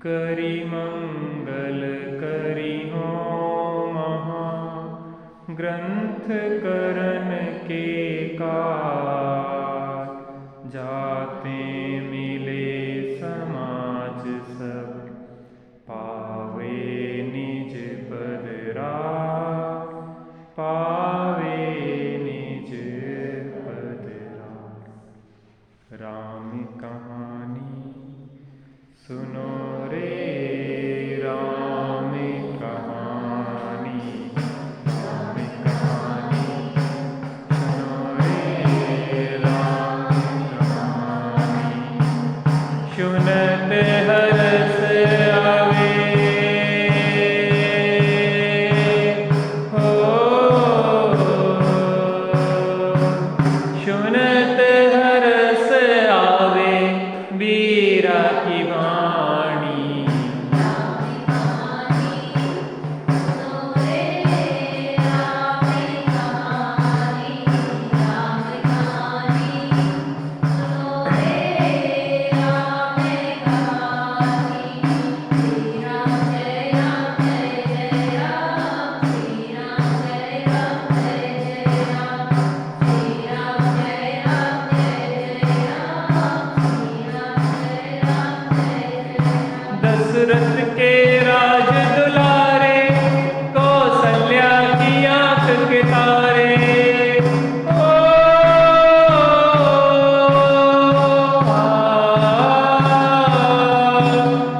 करी मंगल करी हो महा ग्रंथ करन के काज जाते मिले समाज सब पावे निज पद राज पावे निज पद राज। राम कहानी सुनो रे राम कहानी सुनो रे राम कहानी सुनत हरस आवे हो सुनत हरस आवे वीरा की वाणी दशरथ के राज दुलारे कौशल्या की आंख के तारे ओ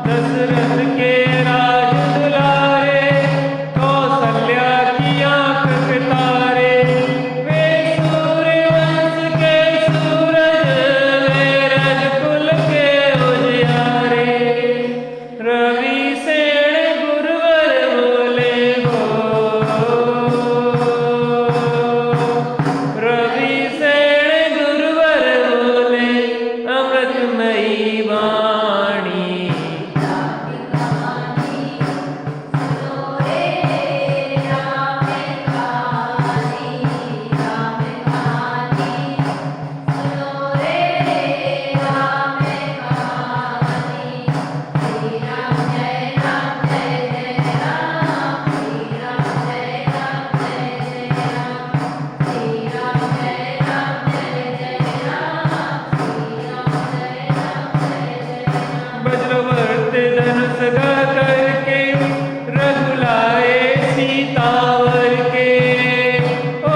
दशरथ के राज दुलारे कौशल्या की आंख के तारे वे सूर्यवंश के सूरज वे रजकुल के उजियारे रवि सेन गुरुवर बोले हो रवि सेन गुरुवर बोले अमृतमयी वाणी वज्रवर्त धनुष गा करके रघुलाए सीतावर के ओ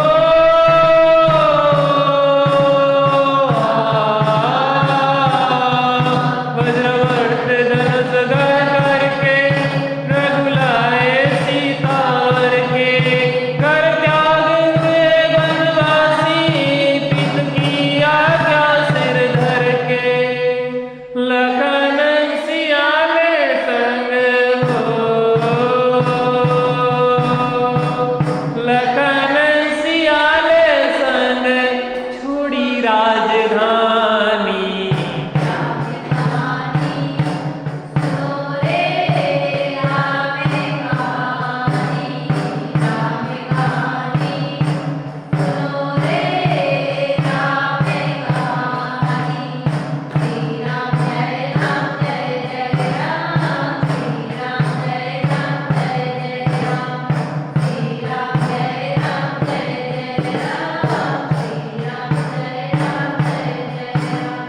वज्रवर्त धनुष गा करके रघुलाए सीतावर के कर त्याग हुए वनवासी पित की आज्ञा सिर धर के लखन सियाले संग हो लखन सियाले संग छोड़ी राजधानी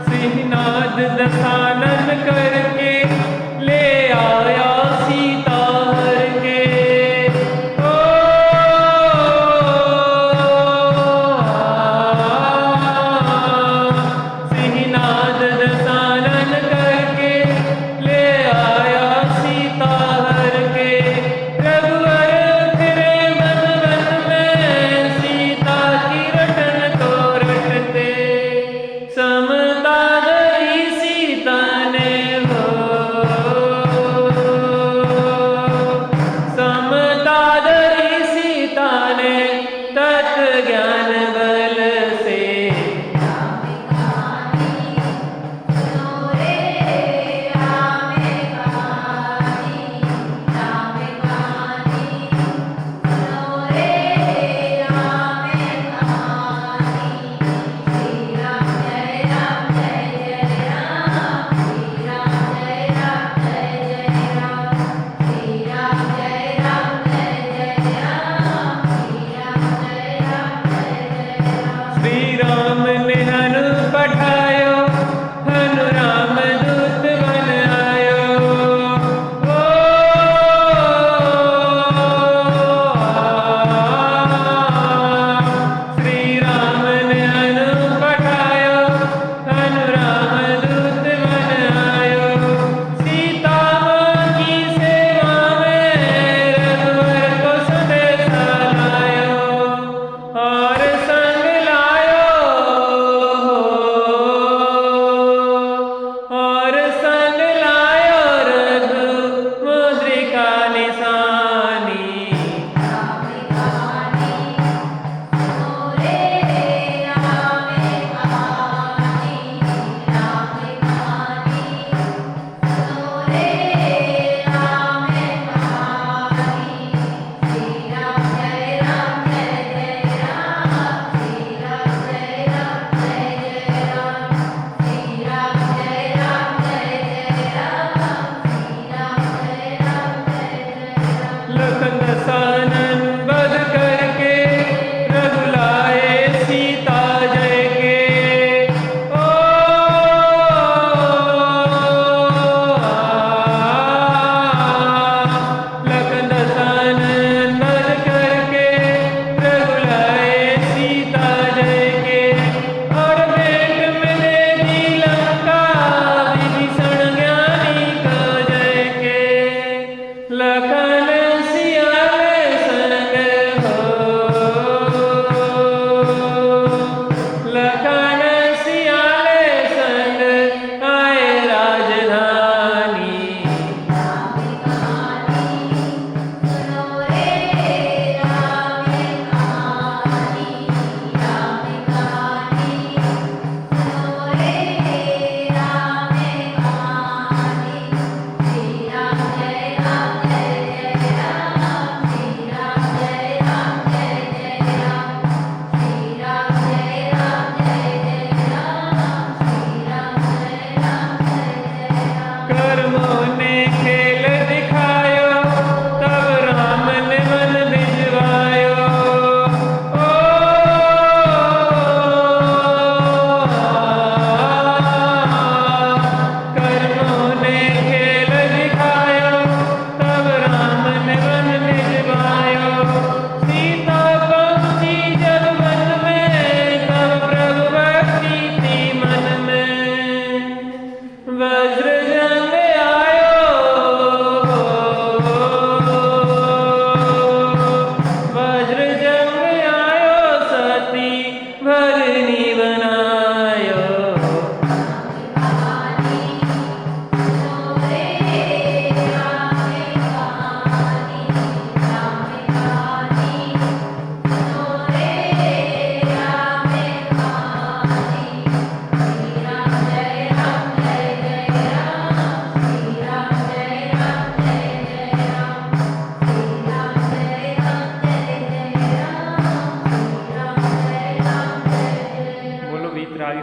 सिंहनाद दशानन करके ले आया सीता हर के ओ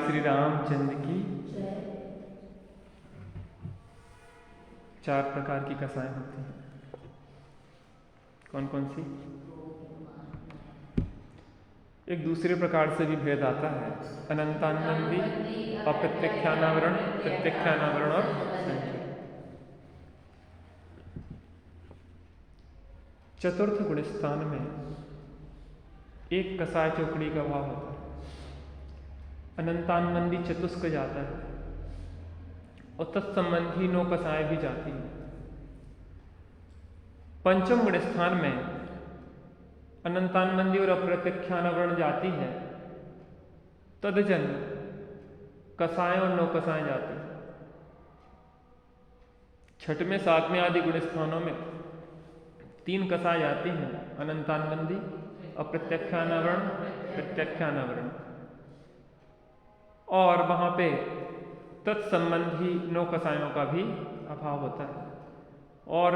श्री रामचंद्र की। 4 प्रकार की कसाएं होती हैं। कौन कौन सी? एक दूसरे प्रकार से भी भेद आता है, अनंतानंदी, अप्रत्यक्षानावरण, प्रत्यक्षानावरण और संचय। चतुर्थ गुणस्थान में एक कसाय चौकड़ी का भाव होता है, अनंतानंदी चतुष्क जाता है और तत्संबंधी 9 कसाएं भी जाती हैं। पंचम गुणस्थान में अनंतानंदी और अप्रत्यक्षानावरण जाती है, तदजन कसाएं और 9 कसाएं जाती हैं। छठवें, सातवें आदि गुणस्थानों में 3 कसाएं जाती हैं, अनंतानंदी, अप्रत्यक्षानावरण, प्रत्यक्षानावरण, और वहां पे तत्संबंधी 9 कसायों का भी अभाव होता है। और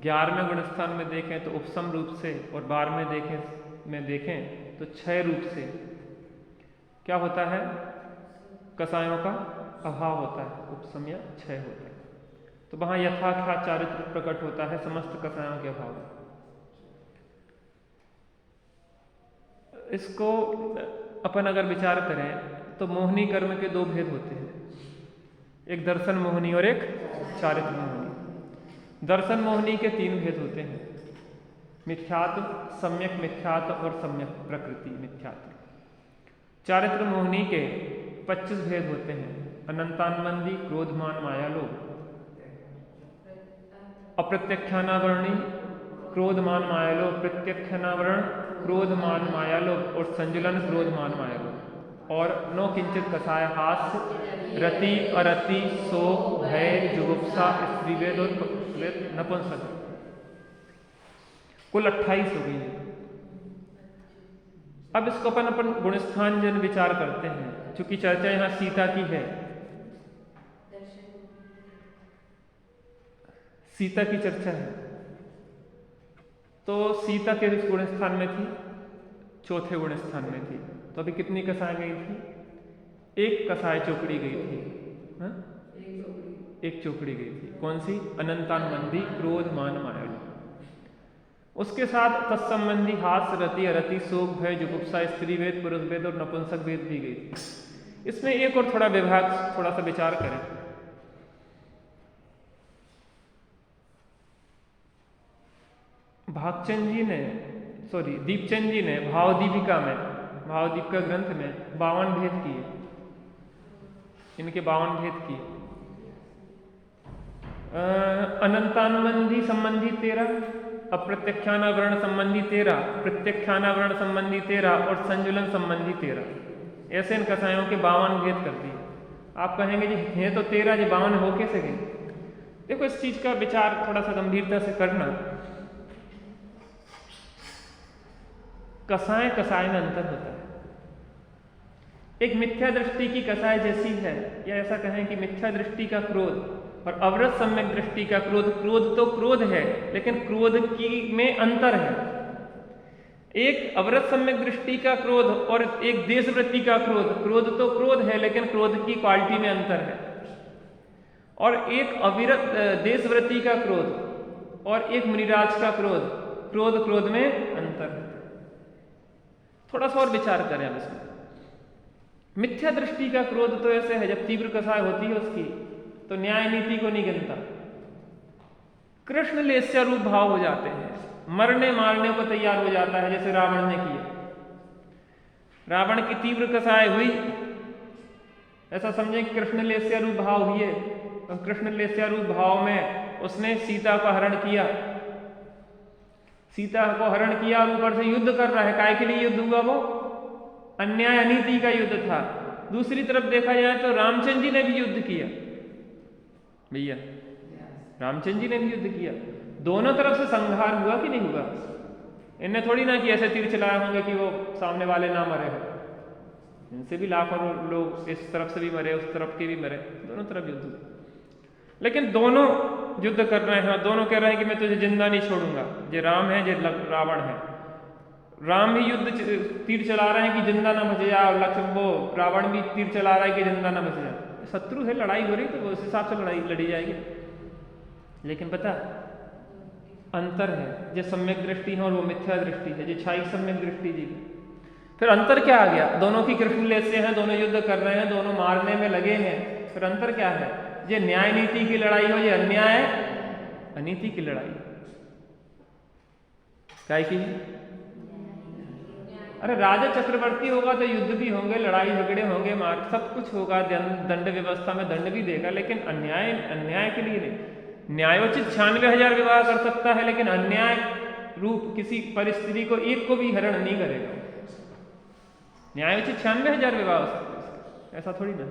11वें गुणस्थान में देखें तो उपसम रूप से, और 12वें में देखें तो क्षय रूप से क्या होता है? कसायों का अभाव होता है, उपसम या क्षय होता है। तो वहां यथाख्या चारित्र प्रकट होता है समस्त कसायों के अभाव। इसको अपन अगर विचार करें तो मोहिनी कर्म के 2 भेद होते हैं, एक दर्शन मोहिनी और एक चारित्र मोहिनी। दर्शन मोहिनी के 3 भेद होते हैं, मिथ्यात्व, सम्यक मिथ्यात्व और सम्यक प्रकृति मिथ्यात्व। चारित्र मोहिनी के 25 भेद होते हैं, अनंतानंदी, क्रोधमान, मायालोभ, अप्रत्यक्षानावरणी, क्रोधमान, मायालोभ, प्रत्यक्षानावरण, क्रोधमान, मायालोभ और संजुलन, क्रोधमान, मायालोभ। और 9 किंचित कसाय, हास्य, रति, अरति, शोक, भय, जुगुप्सा, स्त्रीवेद और नपुंसक, कुल 28 हो गई है। अब इसको अपन गुणस्थान जन विचार करते हैं, चूंकि चर्चा यहां सीता की है। सीता की चर्चा है तो सीता के गुणस्थान में थी, चौथे गुणस्थान में थी। तो अभी कितनी कसाएं गई थी? 1 कसाय चौकड़ी गई थी। हाँ? एक चौकड़ी गई थी। कौन सी? अनंतानंदी, क्रोध, मान, मायालोभ। उसके साथ तत्संबंधी हास्य, रति, अरति, शोक, भय, जुगुप्सा, स्त्रीवेद, पुरुषवेद और नपुंसक वेद भी गई थी। इसमें एक और थोड़ा विभाग, थोड़ा सा विचार करें। दीपचंद जी ने भावदीपिका में, भावदीपिका ग्रंथ में 52 भेद किए। इनके 52 भेद किए। अनंतानंदी संबंधी 13, अप्रत्यक्षानावरण संबंधी 13, प्रत्यक्षानावरण संबंधी 13 और संजुलन संबंधी 13। ऐसे इन कसायों के 52 भेद कर दिए। आप कहेंगे जी हैं तो 13, जी 52 हो कैसे गए? देखो, इस चीज का विचार थोड़ा सा गंभीरता से करना। कसाय कसाय में अंतर होता है। एक मिथ्या दृष्टि की कसाय जैसी है, या ऐसा कहें कि मिथ्या दृष्टि का क्रोध और अवरत सम्यक दृष्टि का क्रोध। क्रोध तो क्रोध है, लेकिन क्रोध की में अंतर है। एक अवरत सम्यक दृष्टि का क्रोध और एक देशवृत्ति का क्रोध। क्रोध तो क्रोध है, लेकिन क्रोध की क्वालिटी में अंतर है। और एक अविरत देशवृत्ति का क्रोध और एक मुनिराज का क्रोध, क्रोध क्रोध में अंतर है। थोड़ा सा और विचार करें अब इसमें। मिथ्या दृष्टि का क्रोध तो ऐसे है, जब तीव्र कसाय होती है उसकी, तो न्याय नीति को नहीं गिनता। कृष्ण लेस्या रूप भाव हो जाते हैं, मरने मारने को तैयार हो जाता है, जैसे रावण ने किया। रावण की तीव्र कसाय हुई, ऐसा समझे कि कृष्ण लेस्या रूप भाव हुए, और कृष्ण लेस्या रूप भाव में उसने सीता का हरण किया। सीता को हरण किया और ऊपर से युद्ध कर रहा है। काय के लिए युद्ध हुआ? वो अन्याय अनीति का युद्ध था। दूसरी तरफ देखा जाए तो रामचंद्र जी ने भी युद्ध किया। भैया, रामचंद्र जी ने भी युद्ध किया। दोनों तरफ से संहार हुआ कि नहीं हुआ? इनने थोड़ी ना कि ऐसे तीर चलाए होंगे कि वो सामने वाले ना मरे हो। इनसे भी लाखों लोग इस तरफ से भी मरे, उस तरफ के भी मरे, दोनों तरफ युद्ध हुआ। लेकिन दोनों युद्ध कर रहे हैं, दोनों कह रहे हैं कि मैं तुझे जिंदा नहीं छोड़ूंगा। ये राम है, ये रावण है। राम भी तीर चला रहे हैं कि जिंदा ना बच जाए, और लक्ष्मण वो रावण भी तीर चला रहा है कि जिंदा ना बच जाए। शत्रु है, लड़ाई हो रही तो उस हिसाब से लड़ाई लड़ी जाएगी। लेकिन पता अंतर है, जो सम्यक दृष्टि है और वो मिथ्या दृष्टि है, जो क्षायिक सम्यक दृष्टि जी। फिर अंतर क्या आ गया? दोनों की कृष्ण से हैं, दोनों युद्ध कर रहे हैं, दोनों मारने में लगे हैं। फिर अंतर क्या है? ये न्याय नीति की लड़ाई हो, ये अन्याय अनीति की लड़ाई। काय की? अरे राजा चक्रवर्ती होगा तो युद्ध भी होंगे, लड़ाई झगड़े होंगे, मार सब कुछ होगा, दंड व्यवस्था में दंड भी देगा, लेकिन अन्याय अन्याय के लिए नहीं। न्यायोचित 96,000 विवाह कर सकता है, लेकिन अन्याय रूप किसी परिस्थिति को एक को भी हरण नहीं करेगा। न्यायोचित 96,000 विवाह हो सकते हैं, ऐसा थोड़ी ना।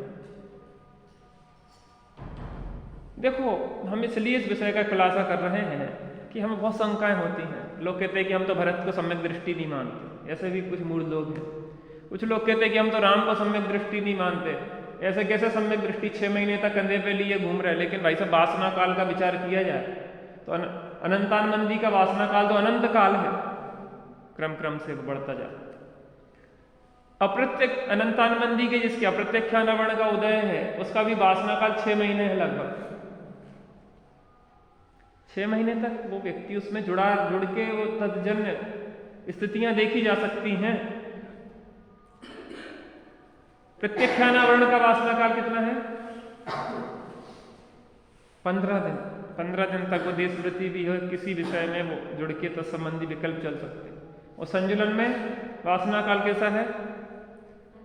देखो, हम इसलिए इस विषय का खुलासा कर रहे हैं कि हमें बहुत शंकाएं होती हैं। लोग कहते हैं कि हम तो भरत को सम्यक दृष्टि नहीं मानते, ऐसे भी कुछ मूढ़ लोग हैं। कुछ लोग कहते हैं कि हम तो राम को सम्यक दृष्टि नहीं मानते। ऐसे कैसे सम्यक दृष्टि? 6 महीने तक कंधे पे लिए घूम रहे। लेकिन भाई साहब, वासना काल का विचार किया जाए तो अनंतानंदी का वासना काल तो अनंत काल है, क्रम क्रम से बढ़ता जाता। अप्रत्यक्ष अनंतानंदी के जिसके अप्रत्यक्षानवर्ण का उदय है, उसका भी वासना काल 6 महीने है लगभग। 6 महीने तक वो व्यक्ति उसमें जुड़ के वो तत्जन्य स्थितियां देखी जा सकती हैं। प्रत्यक्षानावरण का वासना काल कितना है? 15 दिन। 15 दिन तक वो देश वृत्ति भी हो, किसी विषय में वो जुड़ के तत्संबंधी विकल्प चल सकते हैं। और संजुलन में वासना काल कैसा है?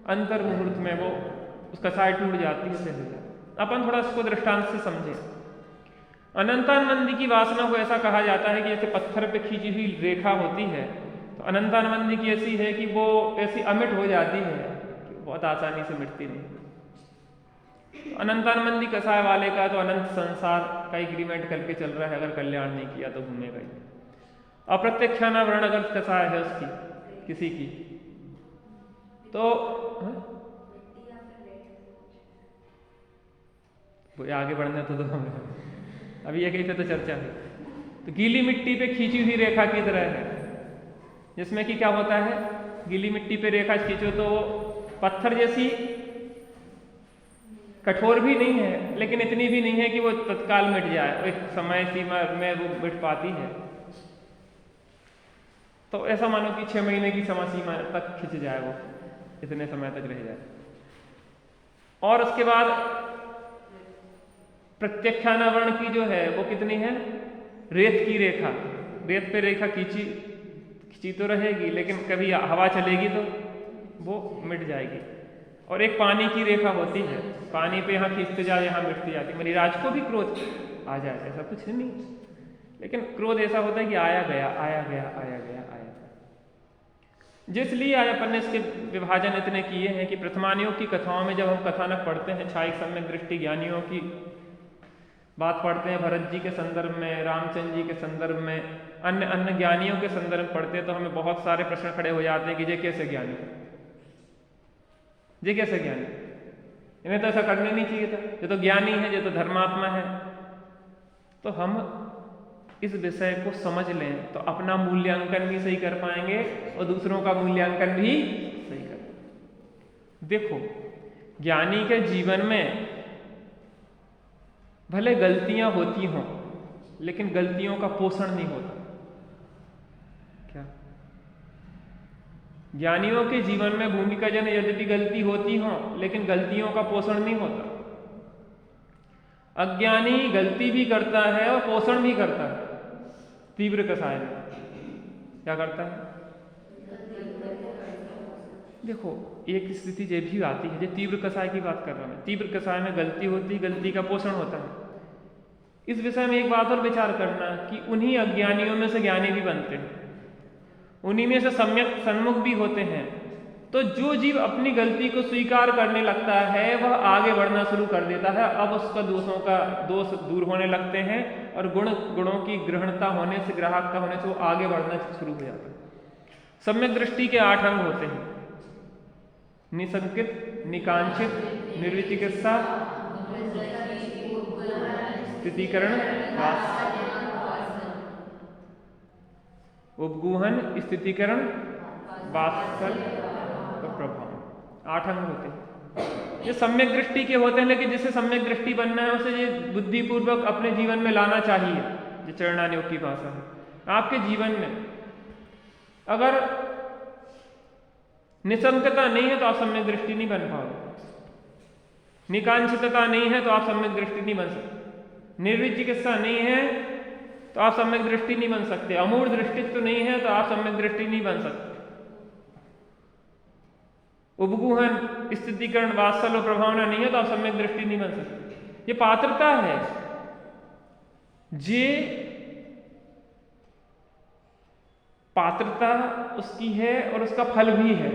अंतर मुहूर्त में वो उसका साय टूट जाती है। अपन थोड़ा इसको दृष्टांत से समझे। अनंतानंदी की वासना को ऐसा कहा जाता है कि जैसे पत्थर पे खींची हुई रेखा होती है, तो अनंतानंदी की ऐसी है कि वो ऐसी अमिट हो जाती है कि बहुत आसानी से मिटती नहीं। तो अनंतानंदी कसाय वाले का तो अनंत संसार का एग्रीमेंट करके चल रहा है, अगर कल्याण नहीं किया तो घूमेगा ही। अप्रत्यक्षानावरण अगर कसाय है उसकी किसी की, तो वो आगे बढ़ने तो हमें अभी ये कहीं पे तो चर्चा है। तो गीली मिट्टी पे खींची हुई रेखा की तरह है, जिसमें कि क्या होता है? गीली मिट्टी पे रेखा खींचो तो पत्थर जैसी कठोर भी नहीं है, लेकिन इतनी भी नहीं है कि वो तत्काल मिट जाए, एक समय सीमा में वो मिट पाती है। तो ऐसा मानो कि 6 महीने की समय सीमा तक खिंच जाए, वो इतने समय तक रह जाए। और उसके बाद प्रत्यक्षानावरण की जो है वो कितनी है? रेत की रेखा। रेत पे रेखा खींची तो रहेगी, लेकिन कभी हवा चलेगी तो वो मिट जाएगी। और एक पानी की रेखा होती है, पानी पे यहाँ खींचते जाए, यहाँ मिटती जाती। मणिराज को भी क्रोध आ जाए, ऐसा कुछ नहीं, लेकिन क्रोध ऐसा होता है कि आया गया आया गया आया गया आया गया। जिसलिए आज अपन ने इसके विभाजन इतने किए हैं कि प्रथमानियों की कथाओं में जब हम कथानक पढ़ते हैं, क्षायिक सम्यक दृष्टि ज्ञानियों की बात पढ़ते हैं, भरत जी के संदर्भ में, रामचंद्र जी के संदर्भ में, अन्य अन्य ज्ञानियों के संदर्भ में पढ़ते हैं, तो हमें बहुत सारे प्रश्न खड़े हो जाते हैं कि ये कैसे ज्ञानी, ये कैसे ज्ञानी? इन्हें तो ऐसा करना नहीं चाहिए था, ये तो ज्ञानी है, ये तो धर्मात्मा है। तो हम इस विषय को समझ लें तो अपना मूल्यांकन भी सही कर पाएंगे और दूसरों का मूल्यांकन भी सही कर पाएंगे। देखो, ज्ञानी के जीवन में भले गलतियां होती हों, लेकिन गलतियों का पोषण नहीं होता। क्या? ज्ञानियों के जीवन में भूमिका जन यद्यपि गलती होती हो, लेकिन गलतियों का पोषण नहीं होता। अज्ञानी गलती भी करता है और पोषण भी करता है। तीव्र कसाय में क्या करता है? देखो, एक स्थिति ये भी आती है, जो तीव्र कसाय की बात कर रहा हूं। तीव्र कसाय में गलती होती, गलती का पोषण होता है। इस विषय में एक बात और विचार करना कि उन्हीं अज्ञानियों में से ज्ञानी भी बनते हैं, उन्हीं में से सम्यक सन्मुख भी होते हैं। तो जो जीव अपनी गलती को स्वीकार करने लगता है, वह आगे बढ़ना शुरू कर देता है। अब उसका दोष दूर होने लगते हैं और गुणों की ग्रहणता होने से, ग्राहकता होने से वो आगे बढ़ना शुरू हो जाता है। सम्यक दृष्टि के 8 अंग होते हैं: निसंकित, निकांक्षित, निर्विचिकित्सा, स्थितीकरण, उपगूहन, स्थितीकरण, वात्सल और प्रभाव, 8 अंग होते हैं। ये सम्यक दृष्टि के होते हैं, लेकिन जिसे सम्यक दृष्टि बनना है उसे ये बुद्धिपूर्वक अपने जीवन में लाना चाहिए। ये चरणानुयोग की भाषा है। आपके जीवन में अगर निसंकता नहीं है तो आप सम्यक दृष्टि नहीं बन पाओगे, निकांक्षितता नहीं है तो आप सम्यक दृष्टि नहीं बन सकते, निर्विज चिकित्सा नहीं है तो आप सम्यक दृष्टि नहीं बन सकते, अमूढ़ दृष्टित्व नहीं है तो आप सम्यक दृष्टि नहीं बन सकते, उपगुहन, स्थितिकरण, वात्सल और प्रभावना नहीं है तो आप सम्यक दृष्टि नहीं बन सकते। ये पात्रता है, जे पात्रता उसकी है और उसका फल भी है।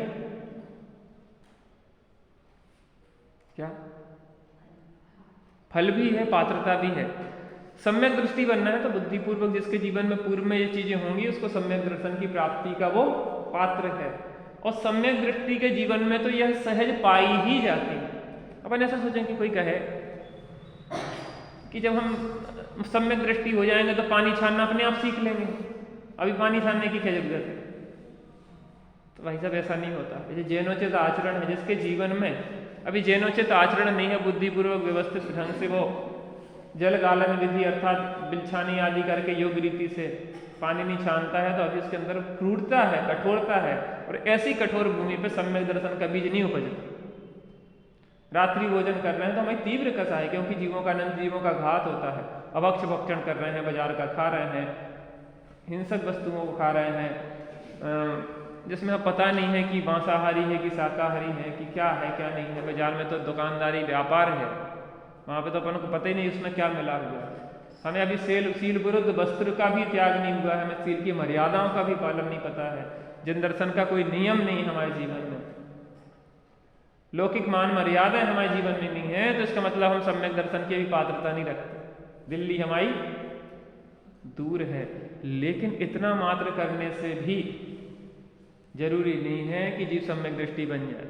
क्या फल भी है, पात्रता भी है। सम्यक दृष्टि बनना है तो बुद्धिपूर्वक जिसके जीवन में पूर्व में ये चीजें होंगी उसको सम्यक दर्शन की प्राप्ति का वो पात्र है। और सम्यक दृष्टि के जीवन में तो यह सहज पाई ही जाती है। अपन ऐसा सोचें कि कोई कहे कि जब हम सम्यक दृष्टि हो जाएंगे तो पानी छानना अपने आप सीख लेंगे, अभी पानी छानने की क्या जरूरत है? तो भाई साहब ऐसा नहीं होता। ये जैनोचित आचरण है, जिसके जीवन में अभी जैनोचित आचरण नहीं है, बुद्धिपूर्वक व्यवस्थित ढंग से वो जल गालन विधि अर्थात बिलछानी आदि करके योग रीति से पानी नहीं छानता है, तो अभी उसके अंदर क्रूरता है, कठोरता है, और ऐसी कठोर भूमि पे सम्यक दर्शन का बीज नहीं उपजता। रात्रि भोजन कर रहे हैं तो हमें तीव्र कसा है, क्योंकि जीवों का अनंत जीवों का घात होता है। अभक्ष भक्षण कर रहे हैं, बाजार का खा रहे हैं, हिंसक वस्तुओं को खा रहे हैं, जिसमें अब पता नहीं है कि मांसाहारी है कि शाकाहारी है कि क्या है क्या नहीं है। बाजार में तो दुकानदारी व्यापार है, वहां पे तो अपन को पता ही नहीं उसमें क्या मिला हुआ है। हमें अभी सील विरुद्ध वस्त्र का भी त्याग नहीं हुआ है, हमें सील की मर्यादाओं का भी पालन नहीं पता है, जिन दर्शन का कोई नियम नहीं है हमारे जीवन में, लौकिक मान मर्यादाएं हमारे जीवन में नहीं है, तो इसका मतलब हम सम्यक दर्शन की भी पात्रता नहीं रखते। दिल्ली हमारी दूर है, लेकिन इतना मात्र करने से भी जरूरी नहीं है कि जीव सम्यक दृष्टि बन जाए।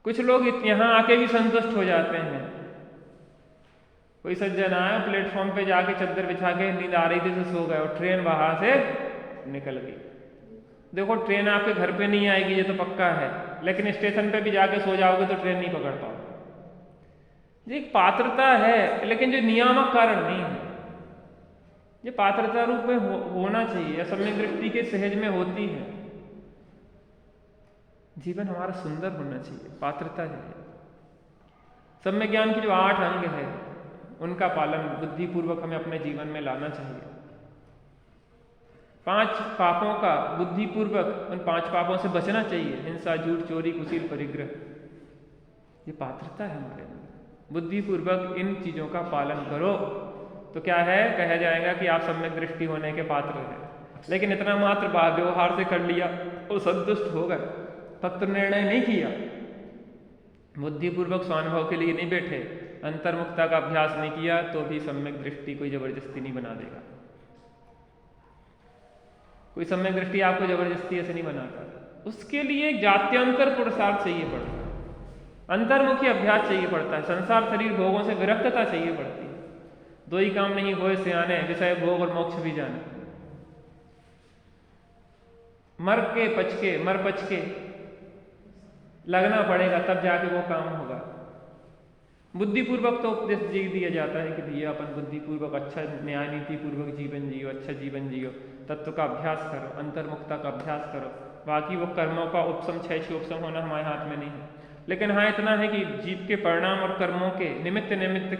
कुछ लोग यहां आके भी संतुष्ट हो जाते हैं। कोई सज्जन आया, प्लेटफॉर्म पे जाके चद्दर बिछा के नींद आ रही थी तो सो गए और ट्रेन वहां से निकल गई। देखो ट्रेन आपके घर पे नहीं आएगी ये तो पक्का है, लेकिन स्टेशन पे भी जाके सो जाओगे तो ट्रेन नहीं पकड़ पाओगे। ये एक पात्रता है, लेकिन जो नियामक कारण नहीं है। ये पात्रता रूप में होना चाहिए, सम्यक दृष्टि के सहज में होती है। जीवन हमारा सुंदर होना चाहिए, पात्रता है। सम्यक ज्ञान की जो 8 अंग है उनका पालन बुद्धिपूर्वक हमें अपने जीवन में लाना चाहिए। 5 पापों का बुद्धिपूर्वक उन 5 पापों से बचना चाहिए, हिंसा, झूठ, चोरी, कुशील, परिग्रह। ये पात्रता है हमारे में। बुद्धिपूर्वक इन चीजों का पालन करो तो क्या है, कहा जाएगा कि आप सम्यक दृष्टि होने के पात्र हैं। लेकिन इतना मात्र व्यवहार से कर लिया और संतुष्ट हो गए, तत्व निर्णय नहीं किया, बुद्धिपूर्वक स्वानुभव के लिए नहीं बैठे, अंतर्मुखता का अभ्यास नहीं किया, तो भी सम्यक दृष्टि कोई जबरदस्ती नहीं बना देगा। कोई सम्यक दृष्टि आपको जबरदस्ती ऐसे नहीं बनाता। उसके लिए जात्यंतर पुरुषार्थ चाहिए पड़ता है, अंतर्मुखी अभ्यास चाहिए पड़ता है, संसार शरीर भोगों से विरक्तता चाहिए पड़ती है। 2 ही काम नहीं होए सियाने, विषय भोग और मोक्ष भी जाने। मर पच के लगना पड़ेगा, तब जाके वो काम होगा। बुद्धिपूर्वक तो उपदेश दिया जाता है कि भैया अपन बुद्धिपूर्वक अच्छा न्याय नीति पूर्वक जीवन जियो, अच्छा जीवन जियो, तत्व का अभ्यास करो, अंतर्मुखता का अभ्यास करो। बाकी वो कर्मों का उपशम 6 उपशम होना हमारे हाथ में नहीं है। लेकिन हाँ इतना है कि जीव के परिणाम और कर्मों के निमित्त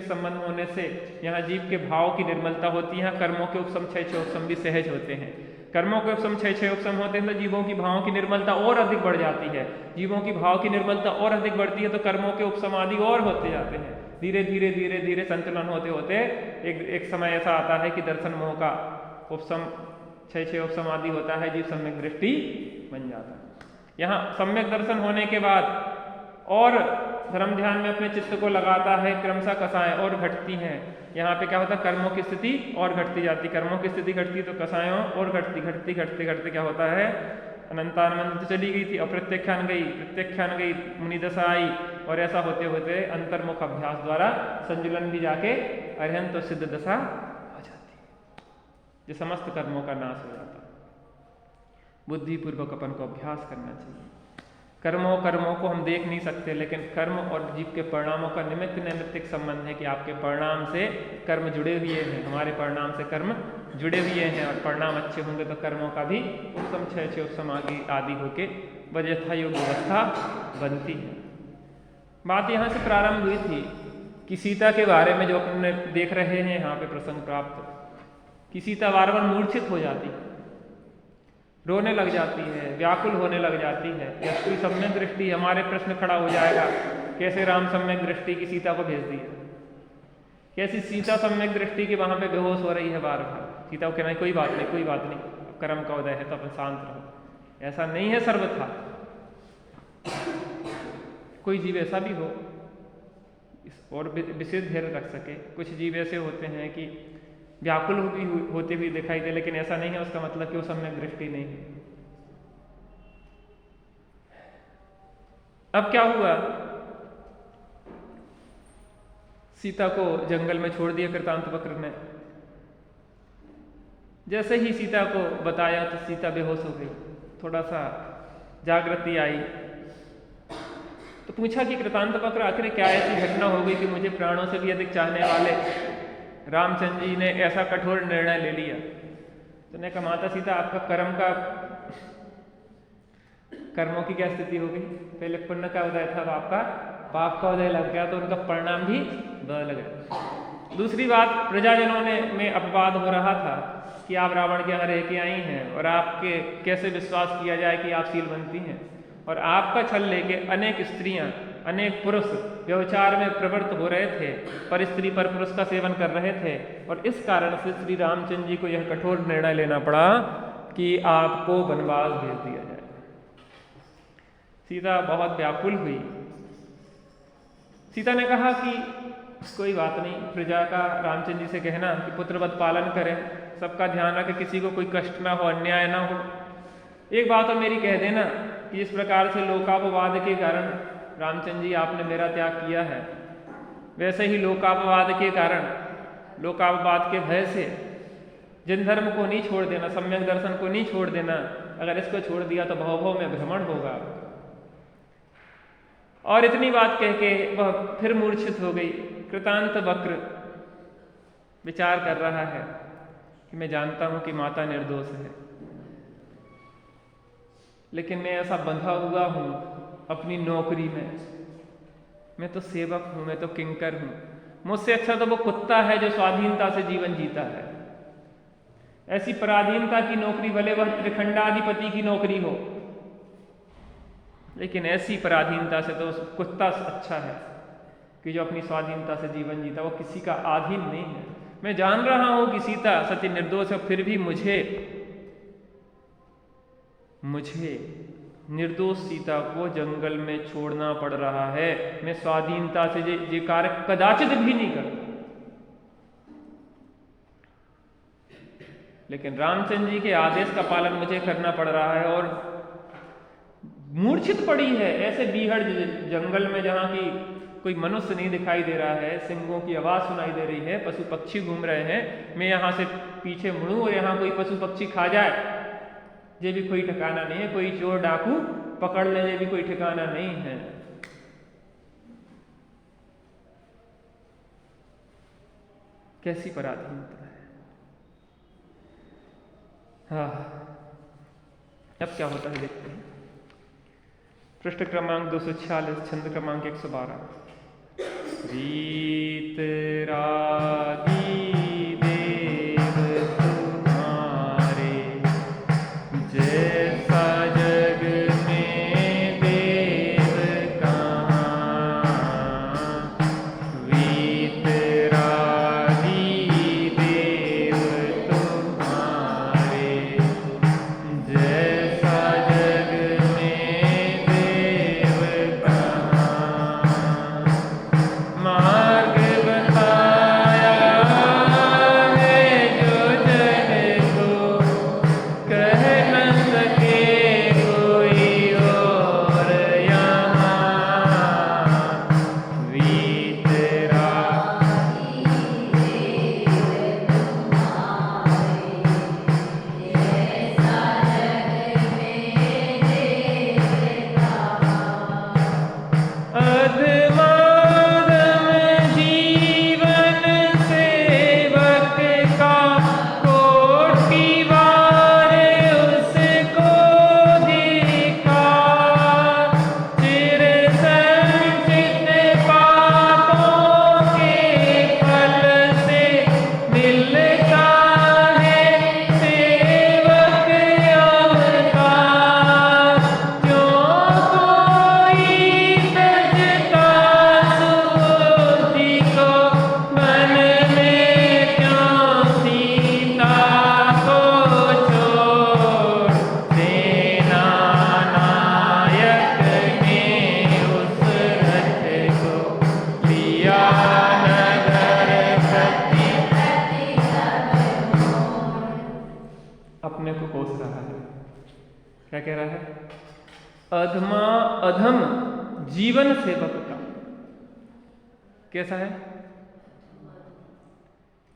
संबंध होने से यहाँ जीव के भाव की निर्मलता होती है। यहाँ कर्मों के उपशम 6 उपशम भी सहज होते हैं। कर्मों के उपशम 6 उपशम होते हैं तो जीवों की भावों की निर्मलता और अधिक बढ़ जाती है। जीवों की भाव की निर्मलता और अधिक बढ़ती है तो कर्मों के उपशम आदि और होते जाते हैं। धीरे धीरे संतुलन होते होते एक समय ऐसा आता है कि दर्शन मोह का उपशम 6 उपशम आदि होता है, जीव सम्यक दृष्टि बन जाता है। यहाँ सम्यक दर्शन होने के बाद और धर्म ध्यान में अपने चित्त को लगाता है, क्रमशः कसाएं और घटती हैं। यहाँ पे क्या होता है, कर्मों की स्थिति और घटती जाती, कर्मों की स्थिति घटती तो कसायों और घटती घटते क्या होता है, अनंतानंद चली गई थी, अप्रत्यक्षान गई, मुनि दशा आई, और ऐसा होते होते अंतर्मुख अभ्यास द्वारा संजुलन भी जाके अरहंत तो सिद्ध दशा हो जाती है, जो समस्त कर्मों का नाश हो जाता है। बुद्धिपूर्वक अपन को अभ्यास करना चाहिए। कर्मों को हम देख नहीं सकते, लेकिन कर्म और जीव के परिणामों का निमित्त नैमित्तिक संबंध है कि आपके परिणाम से कर्म जुड़े हुए हैं, हमारे परिणाम से कर्म जुड़े हुए हैं, और परिणाम अच्छे होंगे तो कर्मों का भी उत्तम क्षय उत्तम आदि होके वजथा योग व्यवस्था बनती है। बात यहाँ से प्रारंभ हुई थी कि सीता के बारे में जो अपने देख रहे हैं यहाँ पे प्रसंग प्राप्त कि सीता बार बार मूर्छित हो जाती है, रोने लग जाती है, व्याकुल होने लग जाती है। यदि सम्यक दृष्टि, हमारे प्रश्न खड़ा हो जाएगा कैसे राम सम्यक दृष्टि की सीता को भेज दिया, कैसी सीता सम्यक दृष्टि की वहां पे बेहोश हो रही है बार बार। सीता को कहना कोई बात नहीं, कर्म का उदय है तो अपन शांत रहो। ऐसा नहीं है सर्वथा, कोई जीव ऐसा भी हो और विशेष धैर्य रख सके। कुछ जीव ऐसे होते हैं कि व्याकुल होते हुए दिखाई दे, लेकिन ऐसा नहीं है उसका मतलब कि वो सम्यक दृष्टि नहीं है। अब क्या हुआ, सीता को जंगल में छोड़ दिया कृतांतवक्र ने। जैसे ही सीता को बताया तो सीता बेहोश हो गई, थोड़ा सा जागृति आई तो पूछा कि कृतांतवक्र आखिर क्या ऐसी घटना हो गई कि मुझे प्राणों से भी अधिक चाहने वाले रामचंद्र जी ने ऐसा कठोर निर्णय ले लिया। तो ने कहा माता सीता आपका कर्मों की क्या स्थिति हो गई, पहले पुण्य का उदय था, आपका पाप का उदय लग गया तो उनका परिणाम भी बदल गया। दूसरी बात, प्रजाजनों में अपवाद हो रहा था कि आप रावण के यहाँ रह के आई हैं और आपके कैसे विश्वास किया जाए कि आप शीलवंती हैं, और आपका छल लेके अनेक स्त्रियां अनेक पुरुष व्यभिचार में प्रवृत्त हो रहे थे, पर स्त्री पर पुरुष का सेवन कर रहे थे, और इस कारण से श्री रामचंद्र जी को यह कठोर निर्णय लेना पड़ा कि आपको वनवास भेज दिया जाए। सीता बहुत व्याकुल हुई। सीता ने कहा कि कोई बात नहीं, प्रजा का रामचंद्र जी से कहना कि पुत्रवत पालन करें, सबका ध्यान रखें, किसी को कोई कष्ट ना हो, अन्याय ना हो। एक बात और मेरी कह देना कि इस प्रकार से लोकापवाद के कारण रामचंद्र जी आपने मेरा त्याग किया है, वैसे ही लोकापवाद के कारण, लोकापवाद के भय से जिन धर्म को नहीं छोड़ देना, सम्यक दर्शन को नहीं छोड़ देना, अगर इसको छोड़ दिया तो भव में भ्रमण होगा। और इतनी बात कह के वह फिर मूर्छित हो गई। कृतांतवक्र विचार कर रहा है कि मैं जानता हूं कि माता निर्दोष है, लेकिन मैं ऐसा बंधा हुआ हूं अपनी नौकरी में, मैं तो सेवक हूं, मैं तो किंकर हूं, मुझसे अच्छा तो वो कुत्ता है जो स्वाधीनता से जीवन जीता है। ऐसी पराधीनता की नौकरी, भले वह त्रिखंडाधिपति की नौकरी हो, लेकिन ऐसी पराधीनता से तो कुत्ता अच्छा है कि जो अपनी स्वाधीनता से जीवन जीता, वो किसी का अधीन नहीं है। मैं जान रहा हूं कि सीता सती निर्दोष है, फिर भी मुझे निर्दोष सीता को जंगल में छोड़ना पड़ रहा है। मैं स्वाधीनता से ये कार्य कदाचित भी नहीं करता, लेकिन रामचंद्र जी के आदेश का पालन मुझे करना पड़ रहा है। और मूर्छित पड़ी है ऐसे बीहड़ जंगल में जहां की कोई मनुष्य नहीं दिखाई दे रहा है, सिंहों की आवाज सुनाई दे रही है, पशु पक्षी घूम रहे हैं, मैं यहां से पीछे मुड़ूं और यहां कोई पशु पक्षी खा जाए, ये भी कोई ठिकाना नहीं है, कोई चोर डाकू पकड़ ले, ये भी कोई ठिकाना नहीं है। कैसी पराधीनता है। हाँ, अब क्या होता है देखते हैं। पृष्ठ क्रमांक 246, छंद क्रमांक 112। रीत रागी देव तुम्हारे, जैसा जग में देव कहाँ। रीत रागी देव तुम्हारे, जैसा जग में देव कहाँ। मार्ग बताया क्या कह रहा है? अधमा अधम जीवन सेवक का। कैसा है?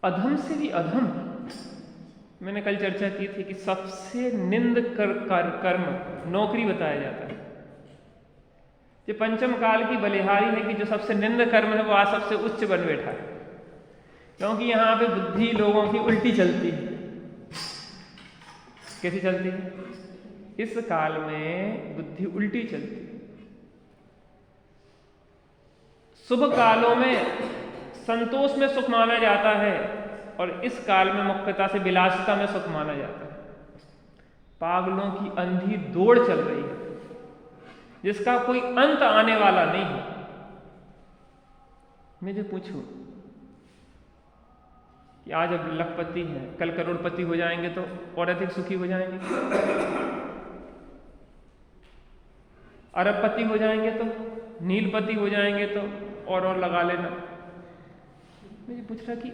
अधम से भी अधम। मैंने कल चर्चा की थी कि सबसे निंद कर्म नौकरी बताया जाता है। ये पंचम काल की बलिहारी है कि जो सबसे निंद कर्म है वो आज सबसे उच्च बन बैठा है, क्योंकि यहां पे बुद्धि लोगों की उल्टी चलती है। कैसी चलती है? इस काल में बुद्धि उल्टी चलती है। शुभ कालों में संतोष में सुख माना जाता है और इस काल में मुख्यतः से विलासिता में सुख माना जाता है। पागलों की अंधी दौड़ चल रही है जिसका कोई अंत आने वाला नहीं है। मैं जो पूछूं कि आज अब लखपति हैं, कल करोड़पति हो जाएंगे तो और अधिक सुखी हो जाएंगे, अरबपति हो जाएंगे तो, नीलपति हो जाएंगे तो और लगा लेना। मैं ये पूछ रहा कि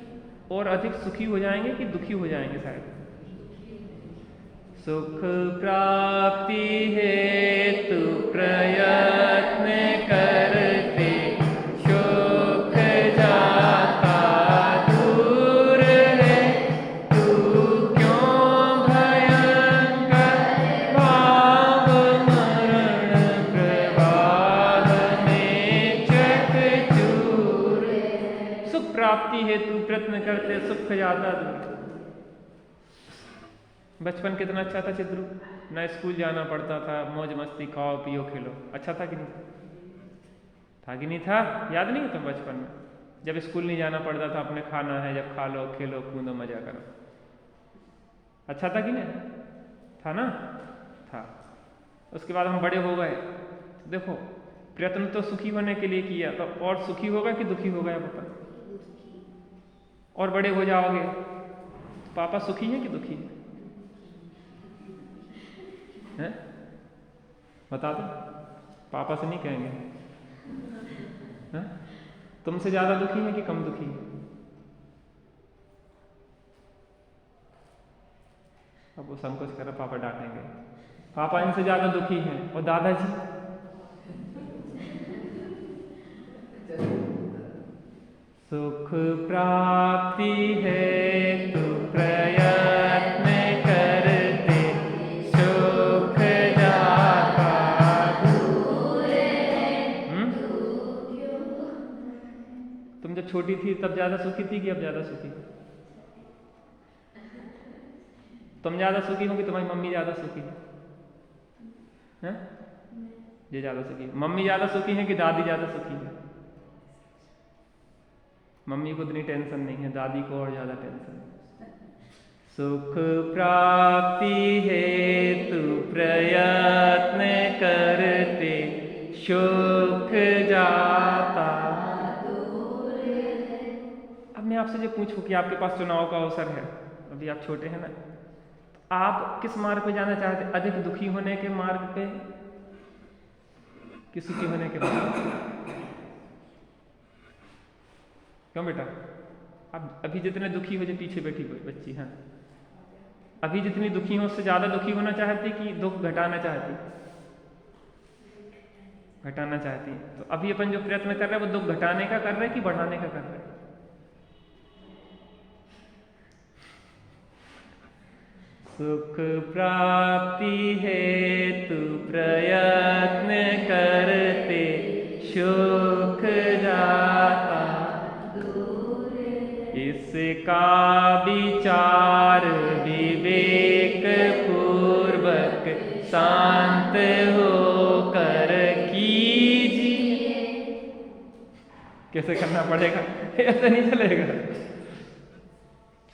और अधिक सुखी हो जाएंगे कि दुखी हो जाएंगे? शायद सुख प्राप्ति हेतु प्रयत्न करते शोक जाता दूर है, तू क्यों भयंकर भाव मरण प्रवाह में चकचूर। सुख प्राप्ति हेतु प्रयत्न करते सुख जाता दूर। बचपन कितना अच्छा था चित्रू, ना स्कूल जाना पड़ता था, मौज मस्ती, खाओ पियो खेलो। अच्छा था कि नहीं था? कि नहीं था? याद नहीं है तुम बचपन में जब स्कूल नहीं जाना पड़ता था, अपने खाना है जब खा लो, खेलो कूदो मजा करो। अच्छा था कि नहीं था? ना था। उसके बाद हम बड़े हो गए, देखो प्रयत्न तो सुखी होने के लिए किया, तो और सुखी होगा कि दुखी होगा या बता? और बड़े हो जाओगे तो पापा सुखी है कि दुखी है? बता दो। पापा से नहीं कहेंगे है? तुमसे ज्यादा दुखी है कि कम दुखी है? अब वो संकोच कर रहा, पापा डांटेंगे। पापा इनसे ज्यादा दुखी हैं। और दादाजी? सुख प्राप्ति है तू प्रयत्न करते सुख जाता दूर है। तुम जब छोटी थी तब ज्यादा सुखी थी कि अब ज्यादा सुखी? तुम ज्यादा सुखी हो कि तुम्हारी मम्मी ज्यादा सुखी है? ये ज्यादा सुखी। मम्मी ज्यादा सुखी है कि दादी ज्यादा सुखी है? मम्मी को इतनी टेंशन नहीं है, दादी को और ज्यादा टेंशन है। सुख प्राप्ति हेतु प्रयत्न करते सुख जाता। अब मैं आपसे जो पूछूं कि आपके पास चुनाव का अवसर है, अभी आप छोटे हैं ना, आप किस मार्ग पे जाना चाहते? अधिक दुखी होने के मार्ग पे कि सुखी होने के मार्ग पे? क्यों बेटा? अब अभी जितने दुखी हो, जो पीछे बैठी बच्ची, हाँ, अभी जितनी दुखी हो उससे ज्यादा दुखी होना चाहती कि दुख घटाना चाहती? घटाना चाहती। तो अभी अपन जो प्रयत्न कर रहे हैं वो दुख घटाने का कर रहे हैं कि बढ़ाने का कर रहे हैं? सुख प्राप्ति हेतु प्रयत्न करते सुख जाता, इसका विचार विवेक पूर्वक शांत होकर कीजिए। कैसे करना पड़ेगा? ऐसे नहीं चलेगा,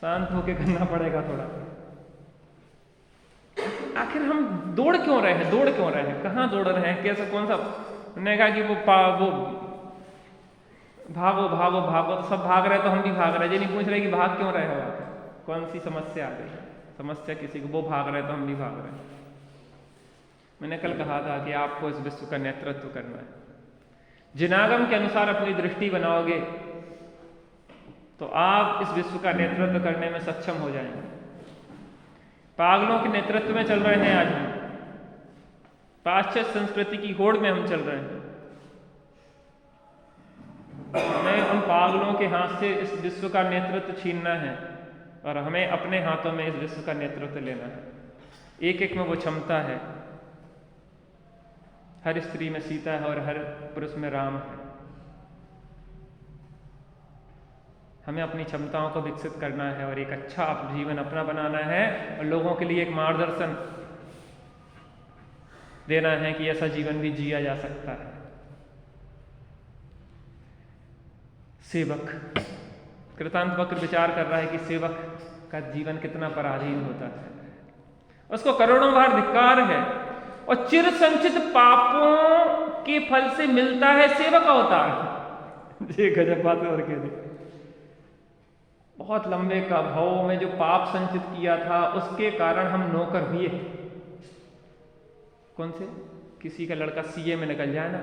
शांत होकर करना पड़ेगा थोड़ा। आखिर हम दौड़ क्यों रहे हैं? दौड़ क्यों रहे हैं? कहाँ दौड़ रहे हैं? कैसे? कौन सा? उन्होंने कहा कि वो भागो भागो भागो, तो सब भाग रहे तो हम भी भाग रहे। ये नहीं पूछ रहे कि भाग क्यों रहे हो आप, कौन सी समस्या आ गई? समस्या किसी को, वो भाग रहे तो हम भी भाग रहे। मैंने कल कहा था कि आपको इस विश्व का नेतृत्व करना है। जिनागम के अनुसार अपनी दृष्टि बनाओगे तो आप इस विश्व का नेतृत्व करने में सक्षम हो जाएंगे। पागलों के नेतृत्व में चल रहे हैं आज हम, पाश्चात्य संस्कृति की होड़ में हम चल रहे हैं। हमें उन पागलों के हाथ से इस विश्व का नेतृत्व छीनना है और हमें अपने हाथों में इस विश्व का नेतृत्व लेना है। एक एक में वो क्षमता है। हर स्त्री में सीता है और हर पुरुष में राम है। हमें अपनी क्षमताओं को विकसित करना है और एक अच्छा जीवन अपना बनाना है और लोगों के लिए एक मार्गदर्शन देना है कि ऐसा जीवन भी जिया जा सकता है। सेवक, कृतांत वक्र विचार कर रहा है कि सेवक का जीवन कितना पराधीन होता है, उसको करोड़ों बार धिक्कार है और चिर संचित पापों के फल से मिलता है सेवक अवतार। ये गजब बात और कह दी। बहुत लंबे का भाव में जो पाप संचित किया था उसके कारण हम नौकर हुए। कौन से? किसी का लड़का सीए में निकल जाए ना,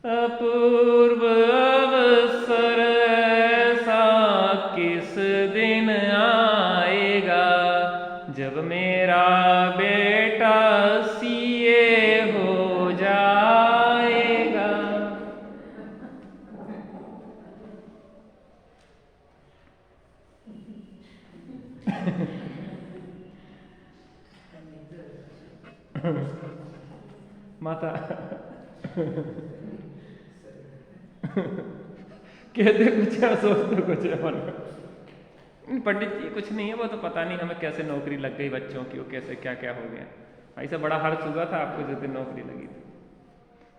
अपूर्व अवसर ऐसा किस दिन आएगा जब मेरा बेटा सीए हो जाएगा। माता कहते कुछ है, सोचते कुछ है मन में। पंडित जी कुछ नहीं है, वो तो पता नहीं हमें कैसे नौकरी लग गई बच्चों की, वो कैसे क्या क्या हो गया। ऐसा बड़ा हर्ष हुआ था आपको जिस दिन नौकरी लगी थी,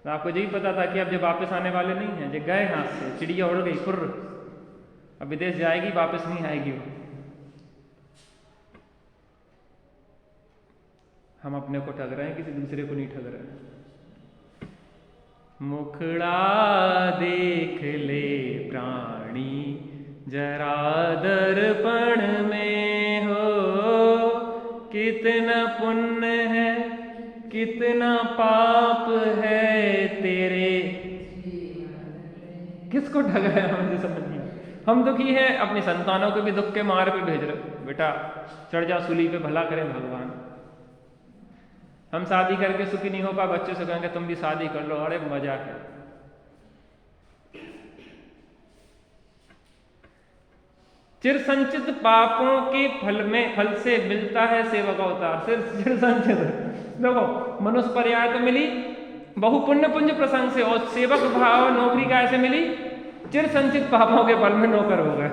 तो आपको यही पता था कि अब जब वापस आने वाले नहीं हैं, जो गए हाथ से, चिड़िया उड़ गई खुर्र, अब विदेश जाएगी वापस नहीं आएगी वो। हम अपने को ठग रहे हैं, किसी दूसरे को नहीं ठग रहे हैं। मुखड़ा देख ले प्राणी जरा दर्पण में हो, कितना पुण्य है कितना पाप है तेरे। किसको ठग रहे हैं मुझे समझ नहीं। हम दुखी हैं, अपनी संतानों को भी दुख के मार्ग पे भेज रहे। बेटा चढ़ जा सूली पे, भला करे भगवान। हम शादी करके सुखी नहीं हो पा, बच्चे से कहेंगे तुम भी शादी कर लो, अरे मजा है। चिर संचित पापों के फल से मिलता है सेवक अवतार। चिर संचित देखो, मनुष्य पर्याय तो मिली बहुपुण्य पुंज प्रसंग से, और सेवक भाव नौकरी का ऐसे मिली चिर संचित पापों के फल में नौकर हो गए।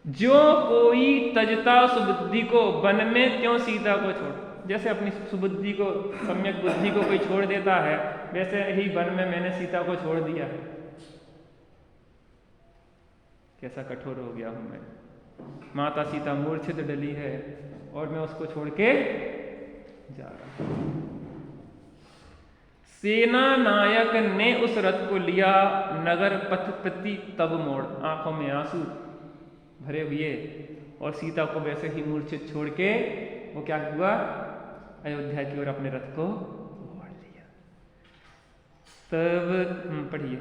जो कोई तजता सुबुद्धि को वन में त्यों सीता को छोड़। जैसे अपनी सुबुद्धि को, सम्यक बुद्धि को कोई छोड़ देता है, वैसे ही वन में मैंने सीता को छोड़ दिया है। कैसा कठोर हो गया हूं मैं। माता सीता मूर्छित डली है और मैं उसको छोड़ के जा रहा हूं। सेना नायक ने उस रथ को लिया, नगर पथ प्रति तब मोड़। आंखों में आंसू भरे हुए और सीता को वैसे ही मूर्छित छोड़ के वो क्या हुआ, अयोध्या की ओर अपने रथ को मोड़ लिया। तब पढ़िए।